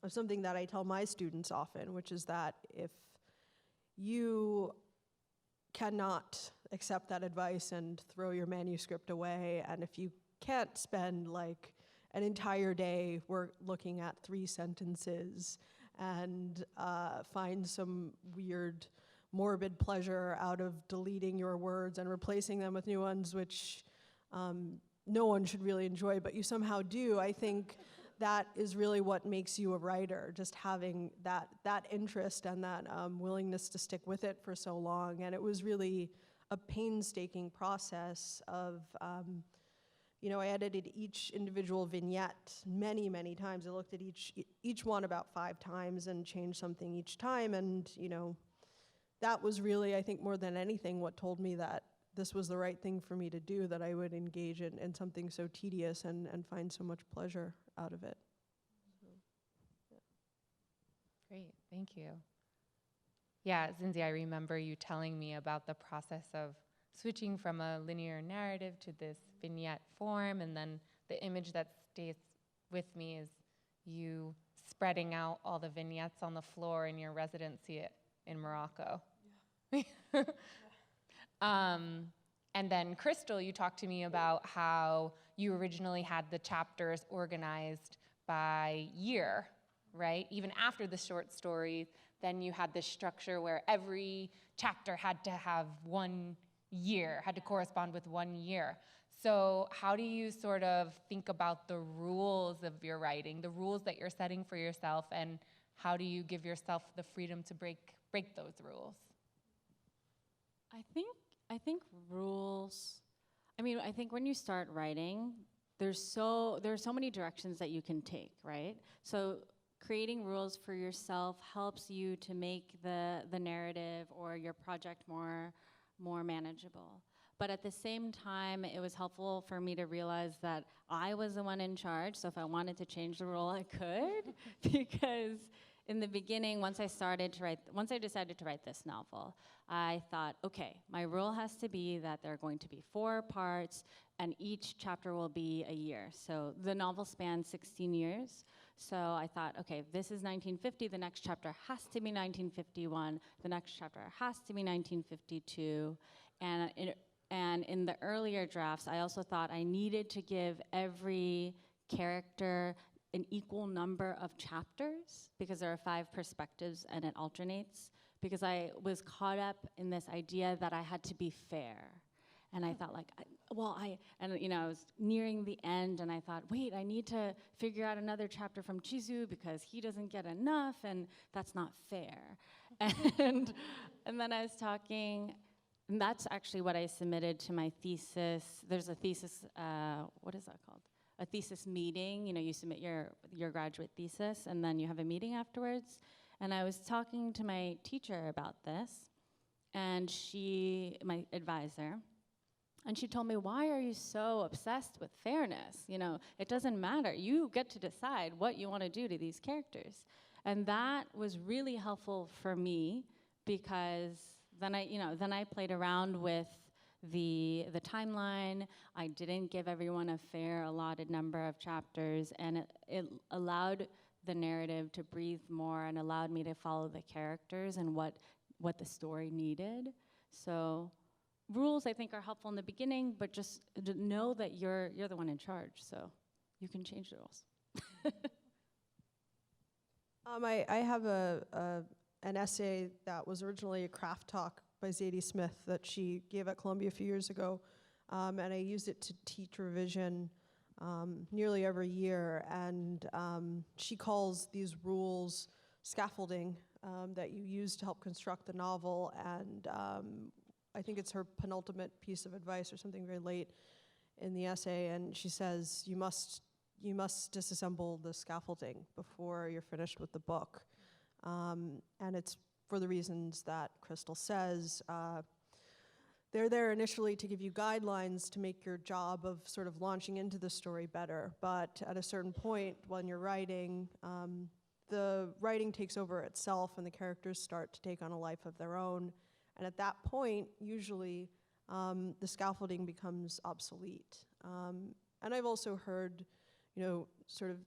of something that I tell my students often, which is that if you cannot accept that advice and throw your manuscript away, and if you can't spend like an entire day looking at 3 sentences and find some weird morbid pleasure out of deleting your words and replacing them with new ones, which no one should really enjoy, but you somehow do, I think that is really what makes you a writer, just having that interest and that willingness to stick with it for so long. And it was really a painstaking process of, I edited each individual vignette many, many times. I looked at each one about 5 times and changed something each time. And, that was really, I think, more than anything, what told me that this was the right thing for me to do, that I would engage in something so tedious and find so much pleasure out of it. Great, thank you. Yeah, Zinzi, I remember you telling me about the process of switching from a linear narrative to this vignette form, and then the image that stays with me is you spreading out all the vignettes on the floor in your residency in Morocco. Yeah. And then Crystal, you talked to me about how you originally had the chapters organized by year, right? Even after the short stories, then you had this structure where every chapter had to have 1 year, had to correspond with 1 year. So how do you sort of think about the rules of your writing, the rules that you're setting for yourself, and how do you give yourself the freedom to break those rules? I think rules, I think when you start writing, there are so many directions that you can take, right? So creating rules for yourself helps you to make the narrative or your project more manageable. But at the same time, it was helpful for me to realize that I was the one in charge, so if I wanted to change the rule, I could, because in the beginning, once I decided to write this novel, I thought, okay, my rule has to be that there are going to be 4 parts, and each chapter will be a year. So the novel spans 16 years. So I thought, okay, this is 1950, the next chapter has to be 1951, the next chapter has to be 1952, and in the earlier drafts, I also thought I needed to give every character an equal number of chapters, because there are 5 perspectives and it alternates, because I was caught up in this idea that I had to be fair. And I thought I was nearing the end, and I thought, wait, I need to figure out another chapter from Chizu because he doesn't get enough, and that's not fair. and then I was talking, and that's actually what I submitted to my thesis. There's a thesis, what is that called? A thesis meeting. You submit your graduate thesis, and then you have a meeting afterwards. And I was talking to my teacher about this, and my advisor, and she told me, why are you so obsessed with fairness? It doesn't matter. You get to decide what you want to do to these characters. And that was really helpful for me, because then I played around with the timeline. I didn't give everyone a fair allotted number of chapters, and it allowed the narrative to breathe more and allowed me to follow the characters and what the story needed. So rules, I think, are helpful in the beginning, but just know that you're the one in charge, so you can change the rules. I have an essay that was originally a craft talk by Zadie Smith that she gave at Columbia a few years ago, and I used it to teach revision nearly every year, and she calls these rules scaffolding that you use to help construct the novel, and I think it's her penultimate piece of advice or something very late in the essay, and she says you must disassemble the scaffolding before you're finished with the book, and it's for the reasons that Crystal says. They're there initially to give you guidelines to make your job of sort of launching into the story better, but at a certain point when you're writing, the writing takes over itself and the characters start to take on a life of their own, and at that point, usually, the scaffolding becomes obsolete. And I've also heard, sort of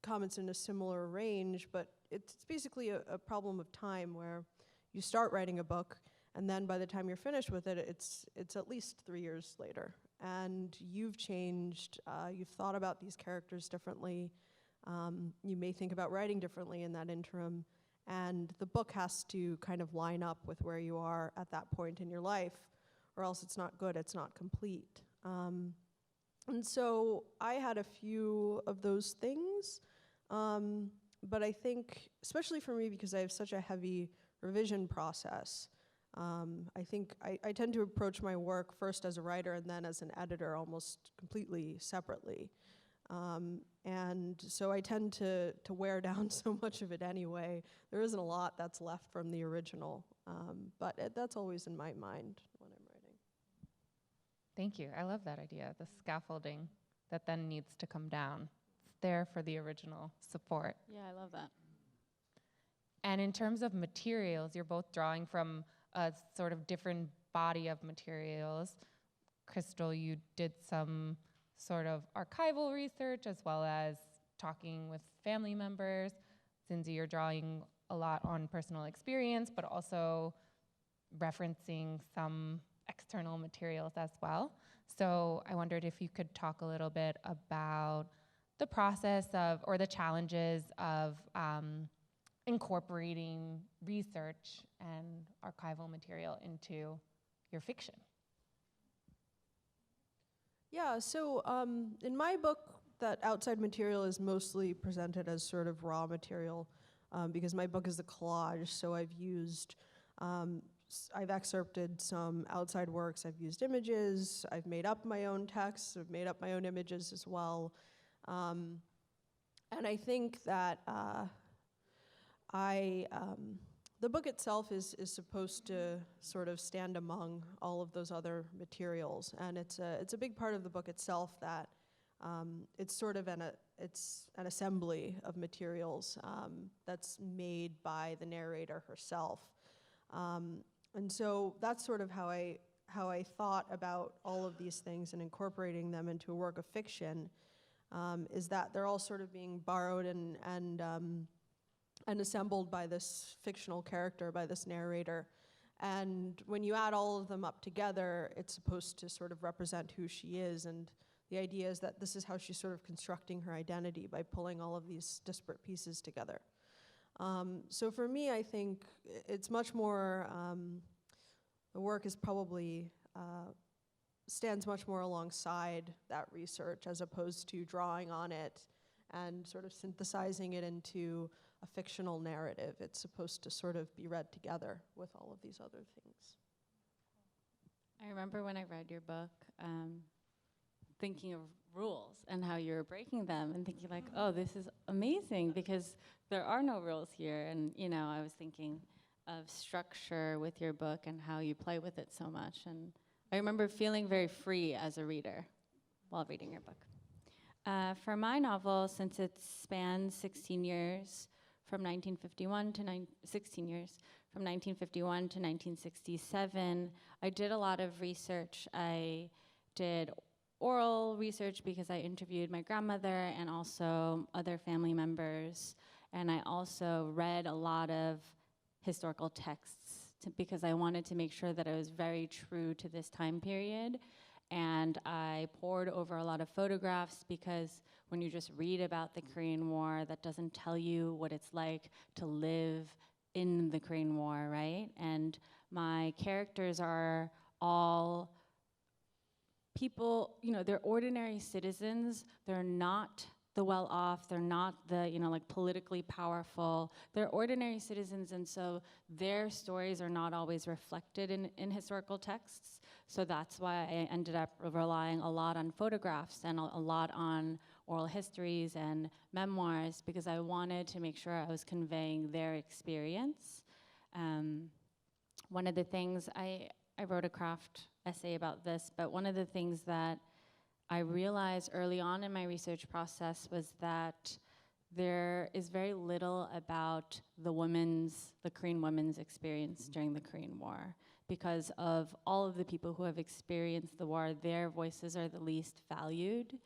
comments in a similar range, but it's basically a problem of time where you start writing a book, and then by the time you're finished with it, it's at least 3 years later. And you've changed, you've thought about these characters differently, you may think about writing differently in that interim, and the book has to kind of line up with where you are at that point in your life, or else it's not good, it's not complete. And so I had a few of those things, but I think, especially for me, because I have such a heavy revision process, I think I tend to approach my work first as a writer and then as an editor almost completely separately. And so I tend to wear down so much of it anyway. There isn't a lot that's left from the original, but that's always in my mind when I'm writing. Thank you. I love that idea, the scaffolding that then needs to come down. It's there for the original support. Yeah, I love that. And in terms of materials, you're both drawing from a sort of different body of materials. Crystal, you did some sort of archival research as well as talking with family members. Zindzi, you're drawing a lot on personal experience, but also referencing some external materials as well. So I wondered if you could talk a little bit about the process of, or the challenges of incorporating research and archival material into your fiction. Yeah, so in my book, that outside material is mostly presented as sort of raw material because my book is a collage, so I've used, I've excerpted some outside works, I've used images, I've made up my own texts, I've made up my own images as well. And I think that the book itself is supposed to sort of stand among all of those other materials, and it's a big part of the book itself that it's sort of it's an assembly of materials that's made by the narrator herself, and so that's sort of how I thought about all of these things and incorporating them into a work of fiction, is that they're all sort of being borrowed and assembled by this fictional character, by this narrator. And when you add all of them up together, it's supposed to sort of represent who she is. And the idea is that this is how she's sort of constructing her identity, by pulling all of these disparate pieces together. So for me, I think it's much more, the work is probably, stands much more alongside that research as opposed to drawing on it and sort of synthesizing it into a fictional narrative. It's supposed to sort of be read together with all of these other things. I remember when I read your book, thinking of rules and how you were breaking them and thinking like, oh, this is amazing because there are no rules here. And, you know, I was thinking of structure with your book and how you play with it so much. And I remember feeling very free as a reader while reading your book. For my novel, since it spans 16 years, from 1951 to 16 years, from 1951 to 1967, I did a lot of research. I did oral research because I interviewed my grandmother and also other family members. And I also read a lot of historical texts because I wanted to make sure that I was very true to this time period. And I pored over a lot of photographs because when you just read about the Korean War, that doesn't tell you what it's like to live in the Korean War, right? And my characters are all people, you know, they're ordinary citizens. They're not the well-off, they're not the, you know, like politically powerful. They're ordinary citizens, and so their stories are not always reflected in historical texts. So that's why I ended up relying a lot on photographs and a lot on oral histories and memoirs because I wanted to make sure I was conveying their experience. One of the things, I wrote a craft essay about this, but one of the things that I realized early on in my research process was that there is very little about the Korean women's experience during the Korean War. Because of all of the people who have experienced the war, their voices are the least valued,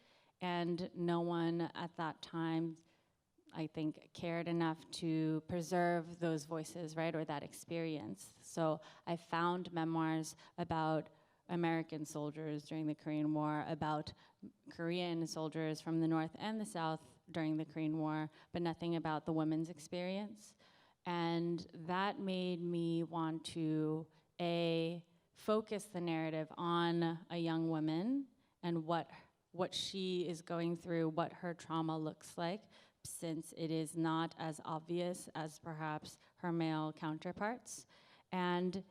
and no one at that time, I think, cared enough to preserve those voices, right, or that experience. So I found memoirs about American soldiers during the Korean War, about Korean soldiers from the North and the South during the Korean War, but nothing about the women's experience. And that made me want to, focus the narrative on a young woman and what she is going through, what her trauma looks like, since it is not as obvious as perhaps her male counterparts. And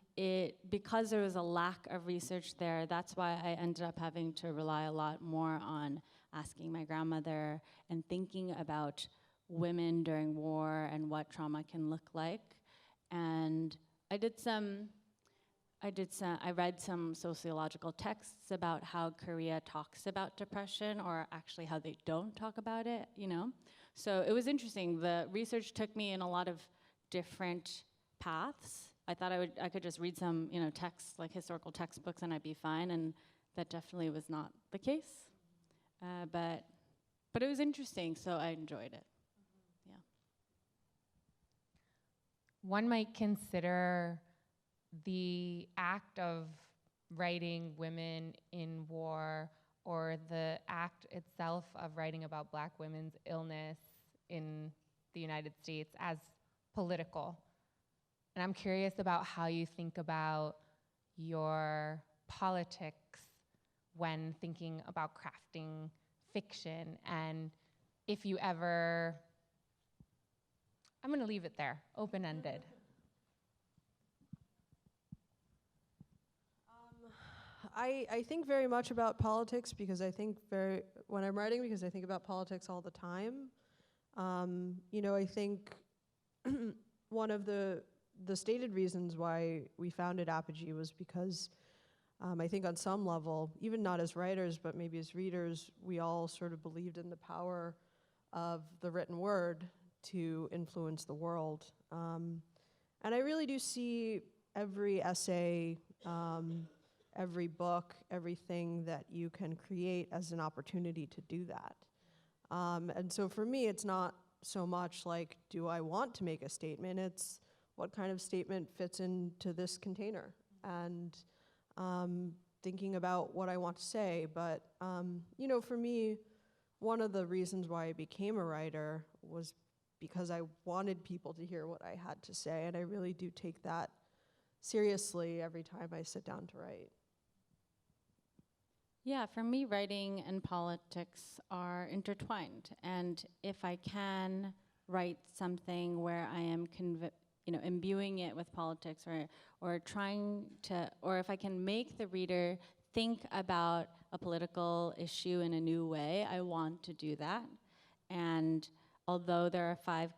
because there was a lack of research there, that's why I ended up having to rely a lot more on asking my grandmother and thinking about women during war and what trauma can look like. And I read some sociological texts about how Korea talks about depression, or actually how they don't talk about it, you know? So it was interesting. The research took me in a lot of different paths. I thought I could just read some, texts, like historical textbooks, and I'd be fine, and that definitely was not the case. But it was interesting, so I enjoyed it. Yeah. One might consider the act of writing women in war, or the act itself of writing about Black women's illness in the United States, as political. And I'm curious about how you think about your politics when thinking about crafting fiction, and if you ever, I'm gonna leave it there, open-ended. I think very much about politics because when I'm writing, because I think about politics all the time. I think one of the stated reasons why we founded Apogee was because I think on some level, even not as writers, but maybe as readers, we all sort of believed in the power of the written word to influence the world. And I really do see every essay, every book, everything that you can create as an opportunity to do that. And so for me, it's not so much like, do I want to make a statement? It's what kind of statement fits into this container, and thinking about what I want to say. But, for me, one of the reasons why I became a writer was because I wanted people to hear what I had to say, and I really do take that seriously every time I sit down to write. Yeah, for me, writing and politics are intertwined. And if I can write something where I am imbuing it with politics, or trying to, or if I can make the reader think about a political issue in a new way, I want to do that. And although there are 5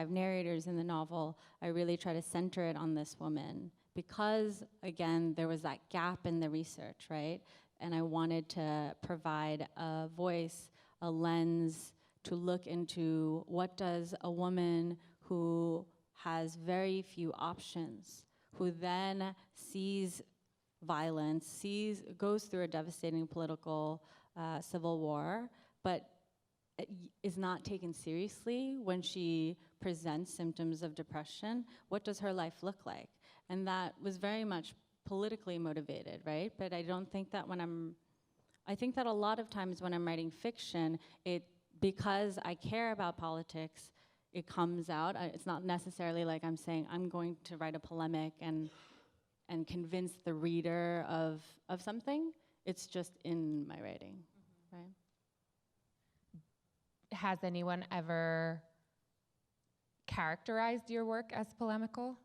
narrators in the novel, I really try to center it on this woman because, again, there was that gap in the research, right? And I wanted to provide a voice, a lens to look into what does a woman who has very few options, who then sees violence, goes through a devastating political civil war, but is not taken seriously when she presents symptoms of depression. What does her life look like? And that was very much politically motivated, right? But I don't think that I think that a lot of times when I'm writing fiction, because I care about politics, it comes out. It's not necessarily like I'm saying I'm going to write a polemic and convince the reader of something. It's just in my writing, right? Has anyone ever characterized your work as polemical?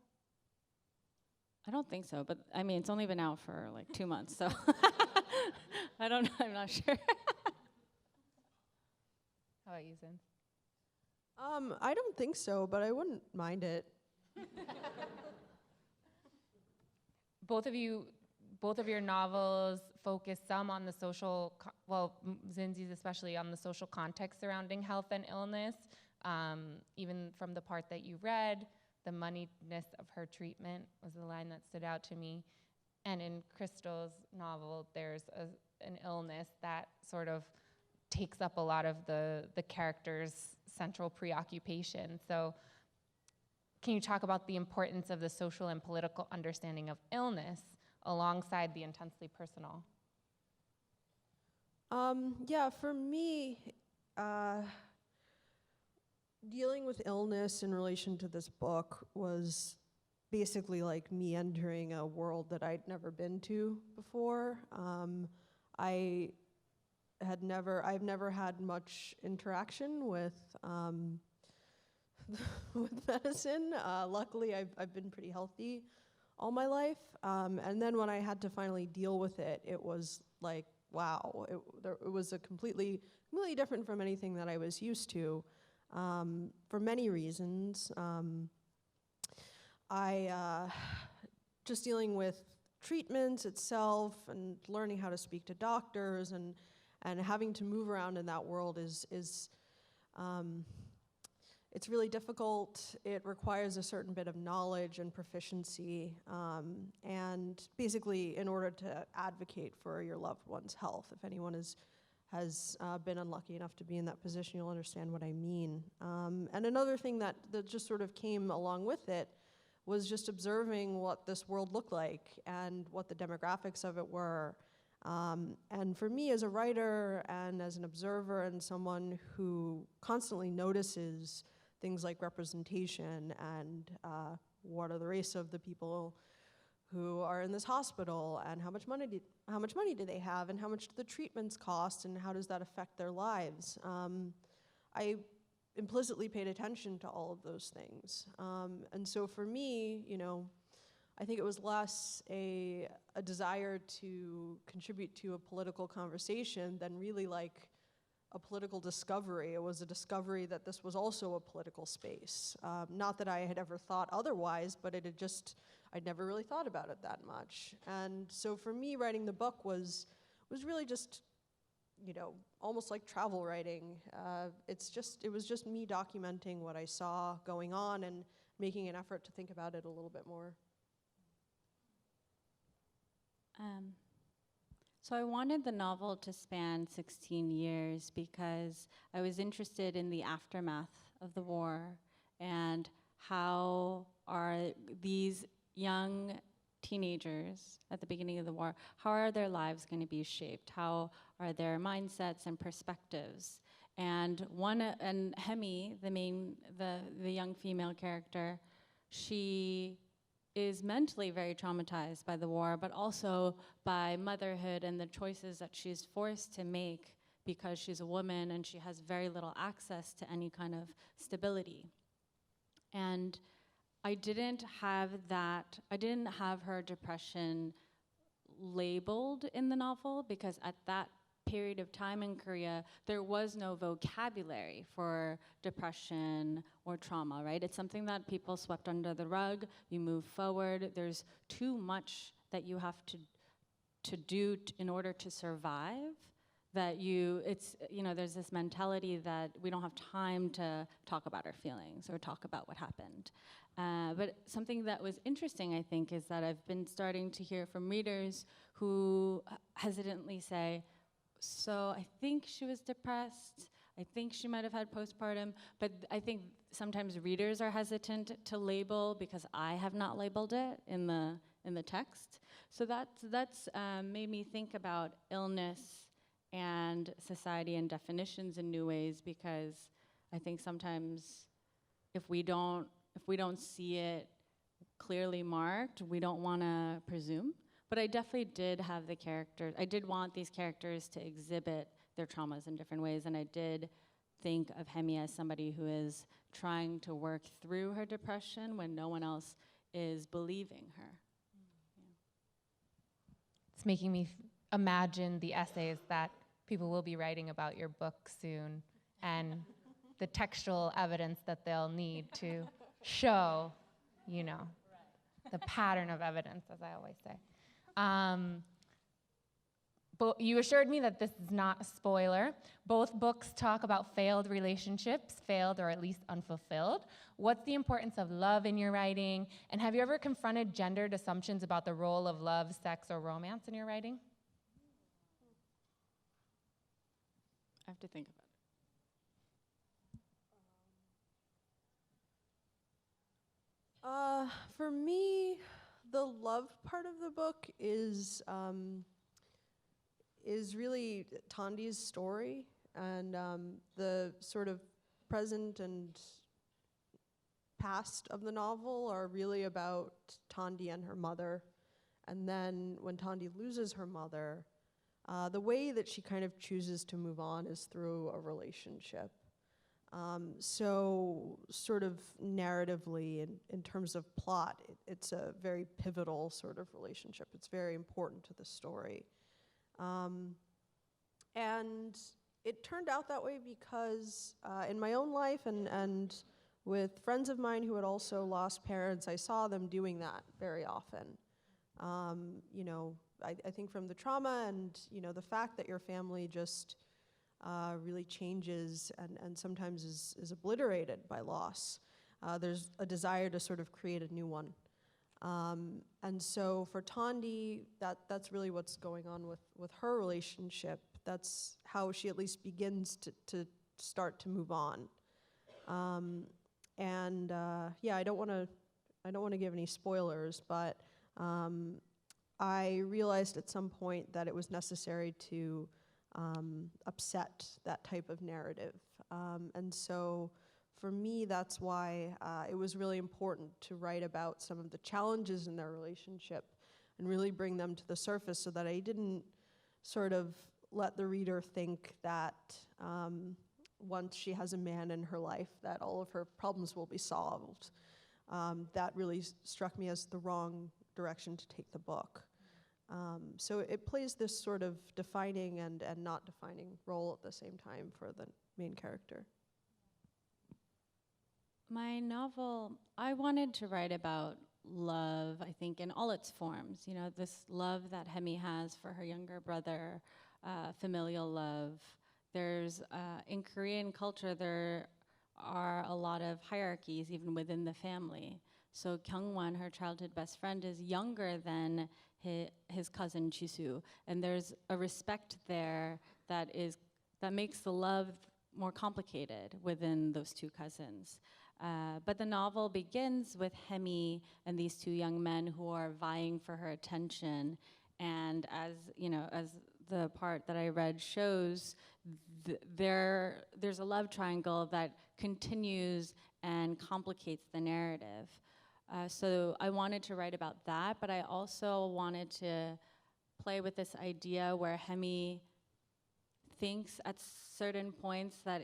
I don't think so, but I mean, it's only been out for like 2 months, so I don't know, I'm not sure. How about you, Zin? I don't think so, but I wouldn't mind it. Both of your novels focus some on the social, Zinzi's especially on the social context surrounding health and illness. Even from the part that you read, the moneyness of her treatment was the line that stood out to me. And in Crystal's novel, there's an illness that sort of takes up a lot of the character's central preoccupation. So can you talk about the importance of the social and political understanding of illness alongside the intensely personal? Yeah, for me, dealing with illness in relation to this book was basically like me entering a world that I'd never been to before. I've never had much interaction with with medicine. Luckily, I've been pretty healthy all my life. And then when I had to finally deal with it, it was like, wow, it was a completely different from anything that I was used to, for many reasons. Just dealing with treatments itself and learning how to speak to doctors and having to move around in that world it's really difficult. It requires a certain bit of knowledge and proficiency, and basically in order to advocate for your loved one's health. If anyone has been unlucky enough to be in that position, you'll understand what I mean. And another thing that just sort of came along with it was just observing what this world looked like and what the demographics of it were. And for me as a writer and as an observer and someone who constantly notices things like representation and what are the race of the people who are in this hospital, and how much money do they have, and how much do the treatments cost, and how does that affect their lives. I implicitly paid attention to all of those things. And so for me, I think it was less a desire to contribute to a political conversation than really like a political discovery. It was a discovery that this was also a political space. Not that I had ever thought otherwise, but I'd never really thought about it that much. And so for me, writing the book was really just, almost like travel writing. It was just me documenting what I saw going on and making an effort to think about it a little bit more. So I wanted the novel to span 16 years because I was interested in the aftermath of the war and how are these young teenagers at the beginning of the war, how are their lives going to be shaped? How are their mindsets and perspectives? And Hemi, the young female character, she is mentally very traumatized by the war, but also by motherhood and the choices that she's forced to make because she's a woman and she has very little access to any kind of stability. And I didn't have her depression labeled in the novel because at that period of time in Korea, there was no vocabulary for depression or trauma, right? It's something that people swept under the rug. You move forward. There's too much that you have to do in order to survive. There's this mentality that we don't have time to talk about our feelings or talk about what happened. But something that was interesting, I think, is that I've been starting to hear from readers who hesitantly say, so I think she was depressed. I think she might have had postpartum, but I think sometimes readers are hesitant to label because I have not labeled it in the text. So that's made me think about illness and society and definitions in new ways, because I think sometimes if we don't see it clearly marked, we don't want to presume. But I definitely did have the characters. I did want these characters to exhibit their traumas in different ways, and I did think of Hemi as somebody who is trying to work through her depression when no one else is believing her. It's making me imagine the essays that people will be writing about your book soon and the textual evidence that they'll need to show, the pattern of evidence, as I always say. But you assured me that this is not a spoiler. Both books talk about failed relationships, failed or at least unfulfilled. What's the importance of love in your writing? And have you ever confronted gendered assumptions about the role of love, sex, or romance in your writing? I have to think about it. For me, the love part of the book is really Tandi's story, and the sort of present and past of the novel are really about Tandi and her mother. And then when Tandi loses her mother, the way that she kind of chooses to move on is through a relationship. So sort of narratively, in terms of plot, it's a very pivotal sort of relationship. It's very important to the story. And it turned out that way because in my own life and with friends of mine who had also lost parents, I saw them doing that very often. I think from the trauma and the fact that your family just really changes and sometimes is obliterated by loss. There's a desire to sort of create a new one. And so for Tondi, that's really what's going on with her relationship. That's how she at least begins to start to move on. Yeah, I don't want to give any spoilers, but I realized at some point that it was necessary to upset that type of narrative. And so for me, that's why it was really important to write about some of the challenges in their relationship and really bring them to the surface so that I didn't sort of let the reader think that once she has a man in her life that all of her problems will be solved. That really struck me as the wrong direction to take the book. So it plays this sort of defining and not defining role at the same time for the main character. My novel, I wanted to write about love, I think, in all its forms. You know, this love that Hemi has for her younger brother, familial love. There's, in Korean culture, there are a lot of hierarchies even within the family. So Kyungwon, her childhood best friend, is younger than his cousin Jisoo, and there's a respect there that makes the love more complicated within those two cousins. But the novel begins with Hemi and these two young men who are vying for her attention, and as the part that I read shows, there's a love triangle that continues and complicates the narrative. So I wanted to write about that, but I also wanted to play with this idea where Hemi thinks at certain points that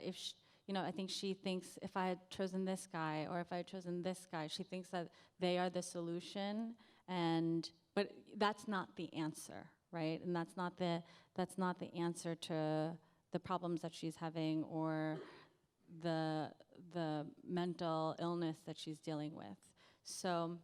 I think she thinks if I had chosen this guy or if I had chosen this guy, she thinks that they are the solution, but that's not the answer, right? And that's not the answer to the problems that she's having or the mental illness that she's dealing with. So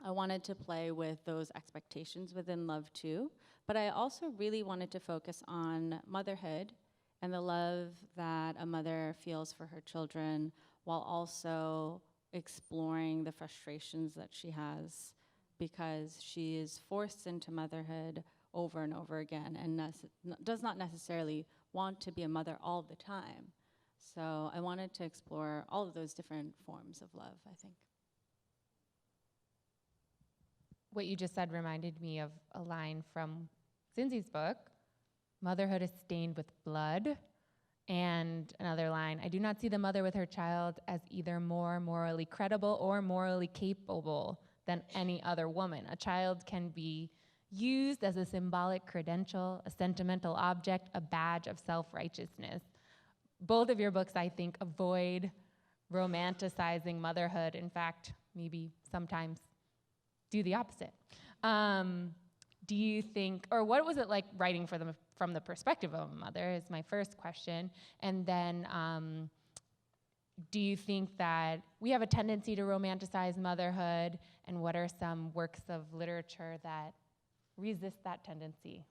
I wanted to play with those expectations within love too, but I also really wanted to focus on motherhood and the love that a mother feels for her children while also exploring the frustrations that she has because she is forced into motherhood over and over again and does not necessarily want to be a mother all the time. So I wanted to explore all of those different forms of love, I think. What you just said reminded me of a line from Zinzi's book, "Motherhood is stained with blood," and another line, "I do not see the mother with her child as either more morally credible or morally capable than any other woman. A child can be used as a symbolic credential, a sentimental object, a badge of self-righteousness." Both of your books, I think, avoid romanticizing motherhood. In fact, maybe sometimes do the opposite. Do you think, or what was it like writing for them from the perspective of a mother is my first question. And then do you think that we have a tendency to romanticize motherhood, and what are some works of literature that resist that tendency?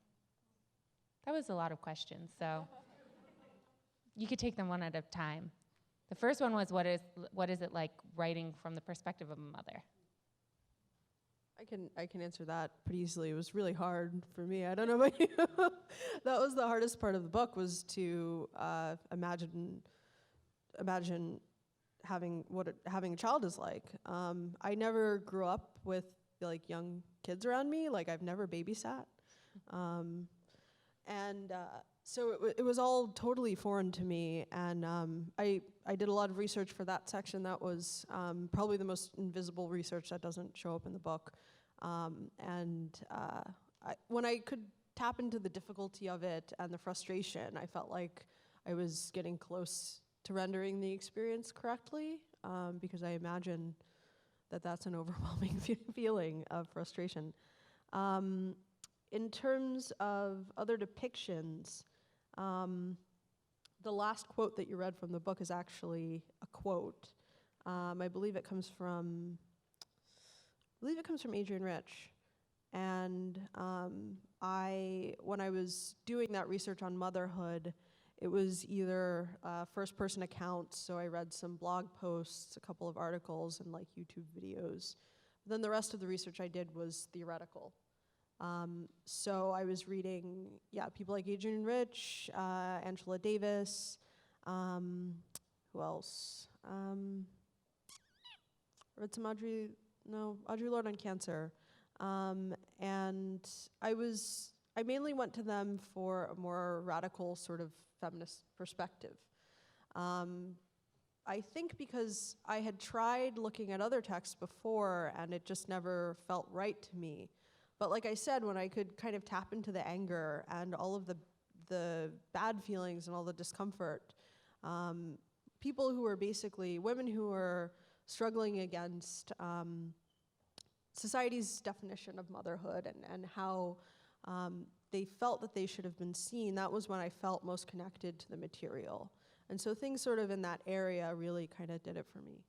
That was a lot of questions, so you could take them one at a time. The first one was, what is it like writing from the perspective of a mother? I can answer that pretty easily. It was really hard for me. I don't know about you. That was the hardest part of the book, was to imagine having having a child is like. I never grew up with like young kids around me. Like I've never babysat, so it was all totally foreign to me. And I did a lot of research for that section. That was probably the most invisible research that doesn't show up in the book. When I could tap into the difficulty of it and the frustration, I felt like I was getting close to rendering the experience correctly, because I imagine that that's an overwhelming feeling of frustration. In terms of other depictions, the last quote that you read from the book is actually a quote. I believe it comes from Adrienne Rich. And when I was doing that research on motherhood, It was either first-person accounts, so I read some blog posts, a couple of articles, and like YouTube videos. Then the rest of the research I did was theoretical. So I was reading, people like Adrienne Rich, Angela Davis, who else? Read some Audre Lorde on cancer. And I mainly went to them for a more radical sort of feminist perspective. I think because I had tried looking at other texts before and it just never felt right to me. But like I said, when I could kind of tap into the anger and all of the bad feelings and all the discomfort, people who were basically women who were struggling against society's definition of motherhood and how they felt that they should have been seen, that was when I felt most connected to the material. And so things sort of in that area really kind of did it for me.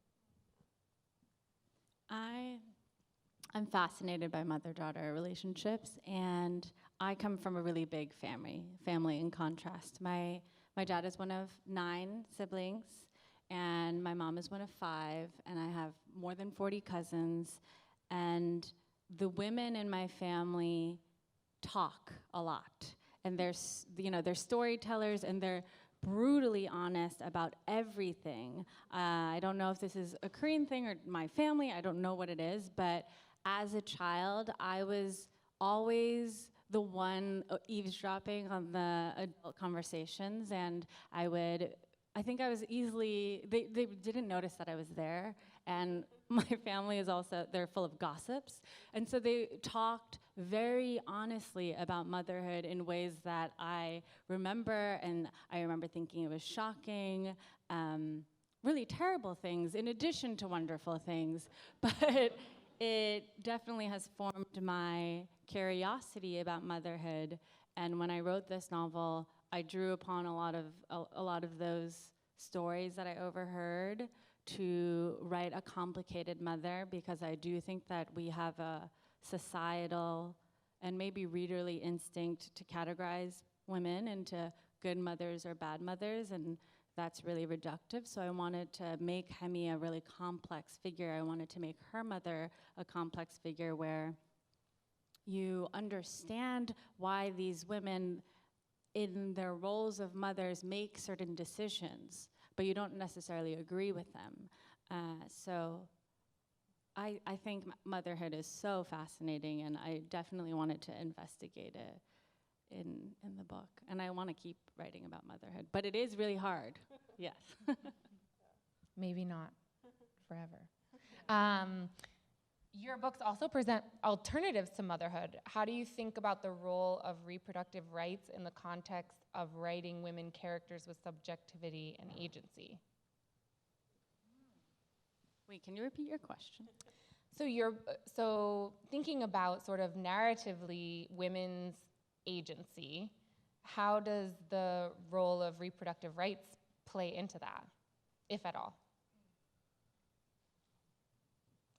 I'm fascinated by mother-daughter relationships, and I come from a really big family in contrast. My dad is one of 9 siblings, and my mom is one of 5, and I have more than 40 cousins, and the women in my family talk a lot, and they're storytellers, and they're brutally honest about everything. I don't know if this is a Korean thing or my family, I don't know what it is, but as a child, I was always the one eavesdropping on the adult conversations, and I think I was easily, they didn't notice that I was there, and my family is also, they're full of gossips, and so they talked very honestly about motherhood in ways that I remember, and I remember thinking it was shocking, really terrible things in addition to wonderful things, but it definitely has formed my curiosity about motherhood, and when I wrote this novel, I drew upon a lot of those stories that I overheard to write a complicated mother, because I do think that we have a societal and maybe readerly instinct to categorize women into good mothers or bad mothers, and that's really reductive. So I wanted to make Hemi a really complex figure. I wanted to make her mother a complex figure where you understand why these women in their roles of mothers make certain decisions, but you don't necessarily agree with them. So I think motherhood is so fascinating, and I definitely wanted to investigate it in the book. And I want to keep writing about motherhood, but it is really hard, yes. Maybe not forever. Your books also present alternatives to motherhood. How do you think about the role of reproductive rights in the context of writing women characters with subjectivity and agency? Wait, can you repeat your question? So thinking about sort of narratively women's agency, how does the role of reproductive rights play into that, if at all?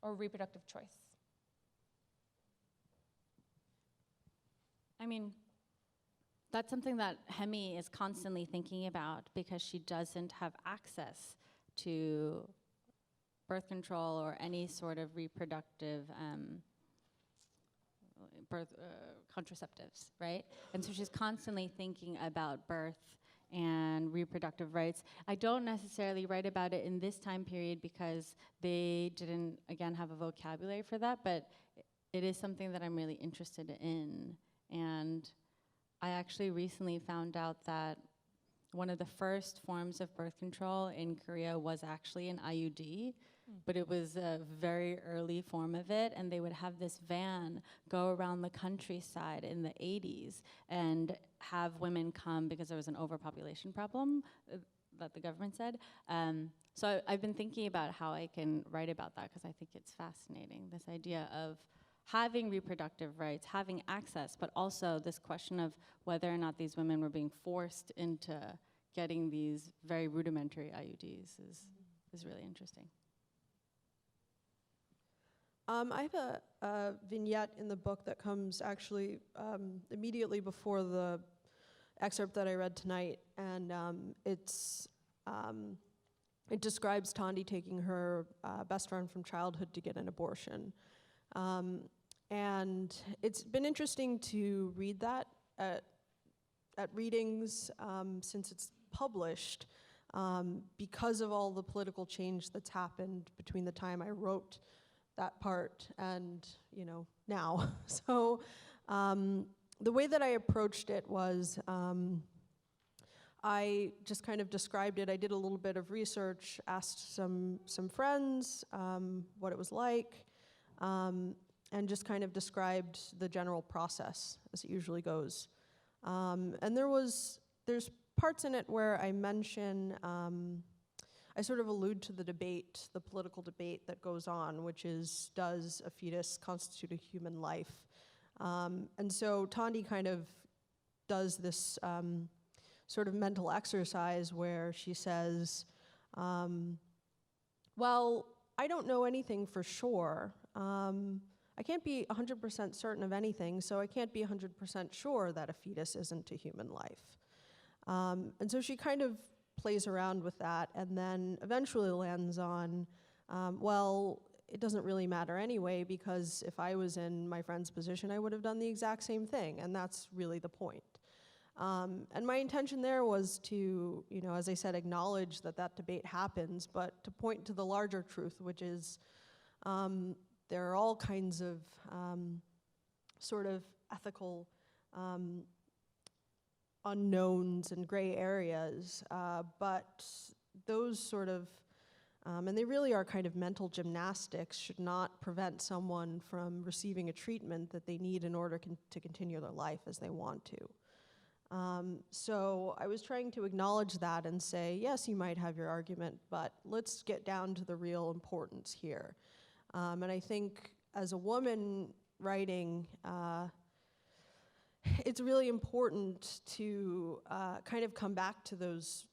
Or reproductive choice? I mean, that's something that Hemi is constantly thinking about, because she doesn't have access to birth control or any sort of reproductive contraceptives, right? And so she's constantly thinking about birth and reproductive rights. I don't necessarily write about it in this time period because they didn't, again, have a vocabulary for that, but it is something that I'm really interested in. And I actually recently found out that one of the first forms of birth control in Korea was actually an IUD, but it was a very early form of it, and they would have this van go around the countryside in the 80s and have women come because there was an overpopulation problem that the government said. So I've been thinking about how I can write about that, because I think it's fascinating, this idea of having reproductive rights, having access, but also this question of whether or not these women were being forced into getting these very rudimentary IUDs is really interesting. I have a vignette in the book that comes actually immediately before the excerpt that I read tonight, and it describes Tondi taking her best friend from childhood to get an abortion. And it's been interesting to read that at readings since it's published, because of all the political change that's happened between the time I wrote that part and, you know, now. So the way that I approached it was I just kind of described it. I did a little bit of research, asked some friends what it was like, and just kind of described the general process as it usually goes. And there's parts in it where I mention, I sort of allude to the debate, the political debate that goes on, which is, does a fetus constitute a human life? And so Tondi kind of does this sort of mental exercise where she says, well, I don't know anything for sure. I can't be 100% certain of anything, so I can't be 100% sure that a fetus isn't a human life. And so she kind of plays around with that and then eventually lands on, well, it doesn't really matter anyway, because if I was in my friend's position, I would have done the exact same thing, and that's really the point. And my intention there was to, you know, as I said, acknowledge that that debate happens, but to point to the larger truth, which is there are all kinds of sort of ethical unknowns and gray areas, but those sort of, and they really are kind of mental gymnastics, should not prevent someone from receiving a treatment that they need in order to continue their life as they want to. So I was trying to acknowledge that and say, yes, you might have your argument, but let's get down to the real importance here. And I think as a woman writing, it's really important to kind of come back to those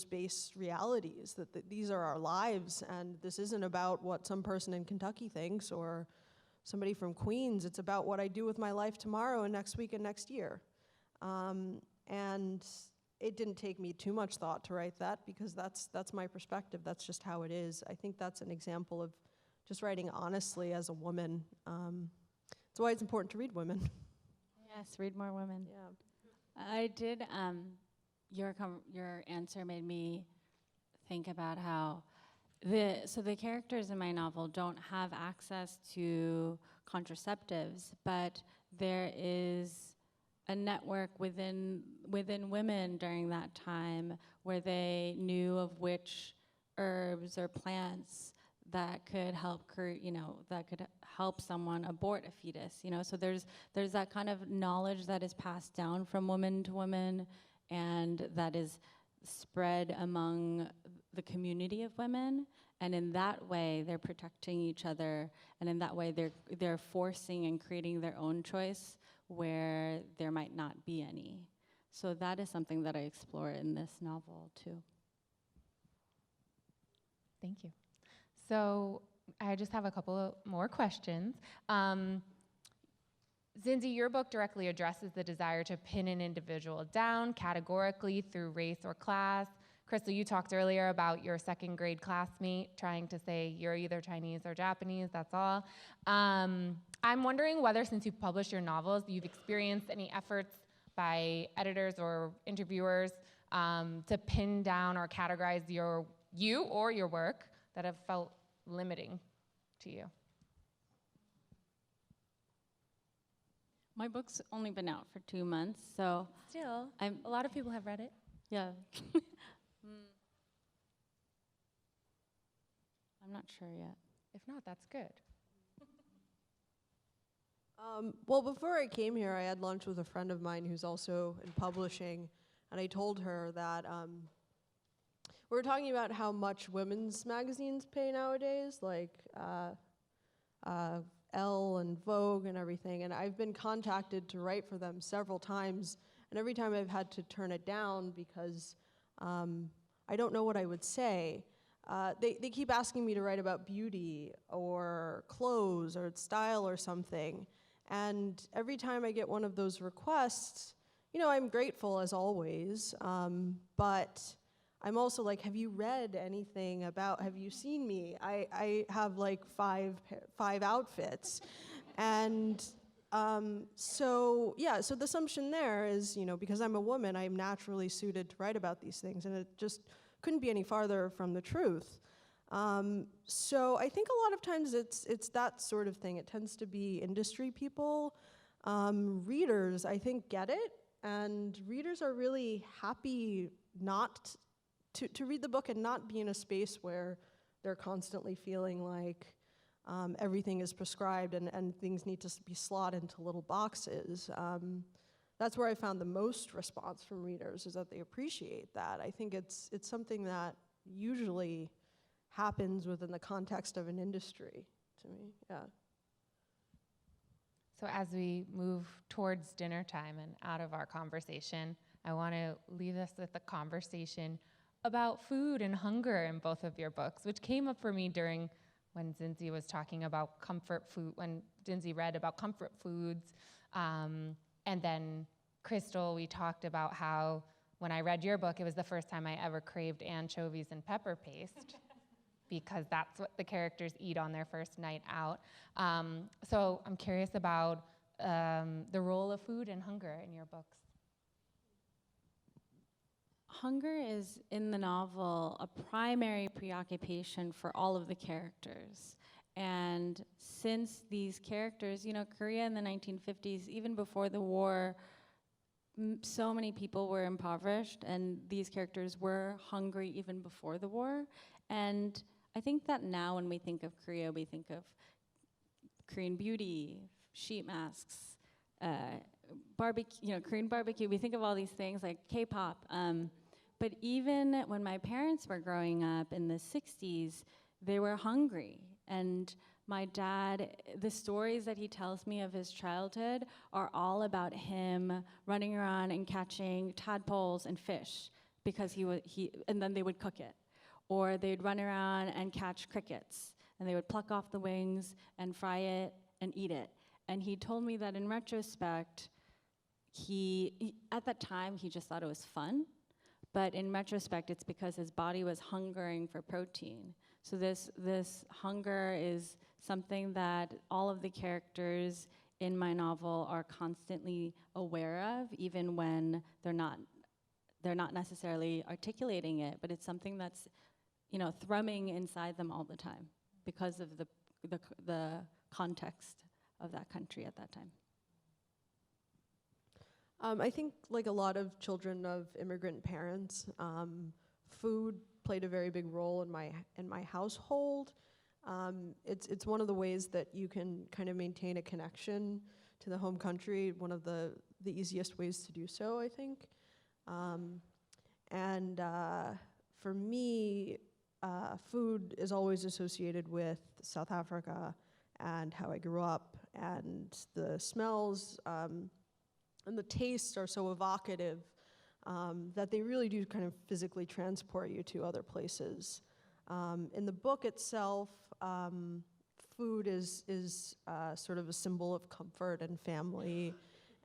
base realities, that these are our lives, and this isn't about what some person in Kentucky thinks or somebody from Queens. It's about what I do with my life tomorrow and next week and next year. And it didn't take me too much thought to write that, because that's my perspective. That's just how it is. I think that's an example of just writing honestly as a woman. That's why it's important to read women. Yes, read more women. Yeah. I did, your answer made me think about how the characters in my novel don't have access to contraceptives, but there is a network within women during that time where they knew of which herbs or plants that could help that could help someone abort a fetus, so there's that kind of knowledge that is passed down from woman to woman, and that is spread among the community of women, and in that way they're protecting each other, and in that way they're forcing and creating their own choice where there might not be any. So that is something that I explore in this novel too. Thank you. So I just have a couple of more questions. Zinzi, your book directly addresses the desire to pin an individual down categorically through race or class. Crystal, you talked earlier about your second grade classmate trying to say you're either Chinese or Japanese, that's all. I'm wondering whether, since you've published your novels, you've experienced any efforts by editors or interviewers to pin down or categorize you or your work that have felt limiting to you. My book's only been out for 2 months, so Still, a lot of people have read it. yeah. I'm not sure yet. If not, that's good. Well, before I came here, I had lunch with a friend of mine who's also in publishing, and I told her that we were talking about how much women's magazines pay nowadays, like Elle and Vogue and everything, and I've been contacted to write for them several times, and every time I've had to turn it down because I don't know what I would say. They keep asking me to write about beauty or clothes or style or something, and every time I get one of those requests, I'm grateful as always, but I'm also like, have you read anything about, have you seen me? I have like five outfits. And so the assumption there is, because I'm a woman, I'm naturally suited to write about these things, and it just couldn't be any farther from the truth. So I think a lot of times it's that sort of thing. It tends to be industry people. Readers, I think, get it, and readers are really happy not to read the book and not be in a space where they're constantly feeling like everything is prescribed and things need to be slotted into little boxes. That's where I found the most response from readers, is that they appreciate that. I think it's something that usually happens within the context of an industry, to me, yeah. So as we move towards dinner time and out of our conversation, I want to leave us with a conversation about food and hunger in both of your books, which came up for me during when Zindzi was talking about comfort food, when Zindzi read about comfort foods. And then Crystal, we talked about how when I read your book, it was the first time I ever craved anchovies and pepper paste because that's what the characters eat on their first night out. So I'm curious about the role of food and hunger in your books. Hunger is, in the novel, a primary preoccupation for all of the characters. And since these characters, Korea in the 1950s, even before the war, so many people were impoverished, and these characters were hungry even before the war. And I think that now when we think of Korea, we think of Korean beauty, sheet masks, barbecue, Korean barbecue. We think of all these things like K-pop. But even when my parents were growing up in the 60s, they were hungry. And my dad, the stories that he tells me of his childhood are all about him running around and catching tadpoles and fish because and then they would cook it. Or they'd run around and catch crickets, and they would pluck off the wings and fry it and eat it. And he told me that in retrospect, at that time, he just thought it was fun. But in retrospect, it's because his body was hungering for protein. So this hunger is something that all of the characters in my novel are constantly aware of, even when they're not necessarily articulating it. But it's something that's, thrumming inside them all the time because of the context of that country at that time. I think, like a lot of children of immigrant parents, food played a very big role in my household. It's one of the ways that you can kind of maintain a connection to the home country. One of the easiest ways to do so, I think. For me, food is always associated with South Africa and how I grew up, and the smells and the tastes are so evocative that they really do kind of physically transport you to other places. In the book itself, food is sort of a symbol of comfort and family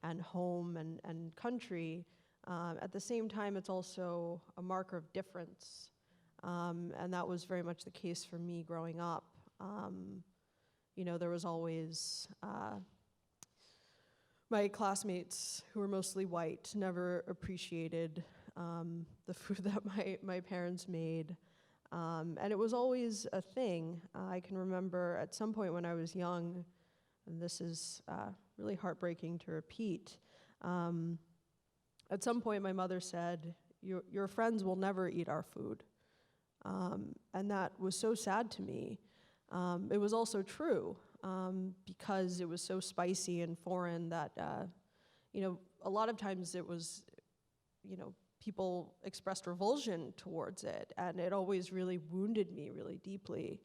and home and country. At the same time, it's also a marker of difference. And that was very much the case for me growing up. There was always my classmates, who were mostly white, never appreciated the food that my parents made. And it was always a thing. I can remember at some point when I was young, and this is really heartbreaking to repeat, at some point my mother said, your friends will never eat our food. And that was so sad to me. It was also true. Because it was so spicy and foreign that, a lot of times it was, people expressed revulsion towards it, and it always really wounded me really deeply.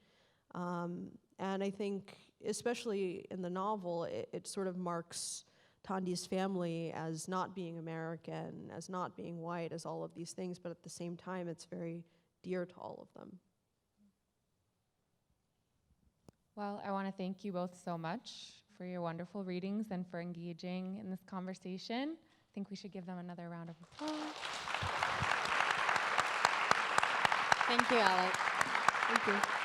And I think, especially in the novel, it sort of marks Tandi's family as not being American, as not being white, as all of these things, but at the same time, it's very dear to all of them. Well, I want to thank you both so much for your wonderful readings and for engaging in this conversation. think we should give them another round of applause. Thank you, Alex. Thank you.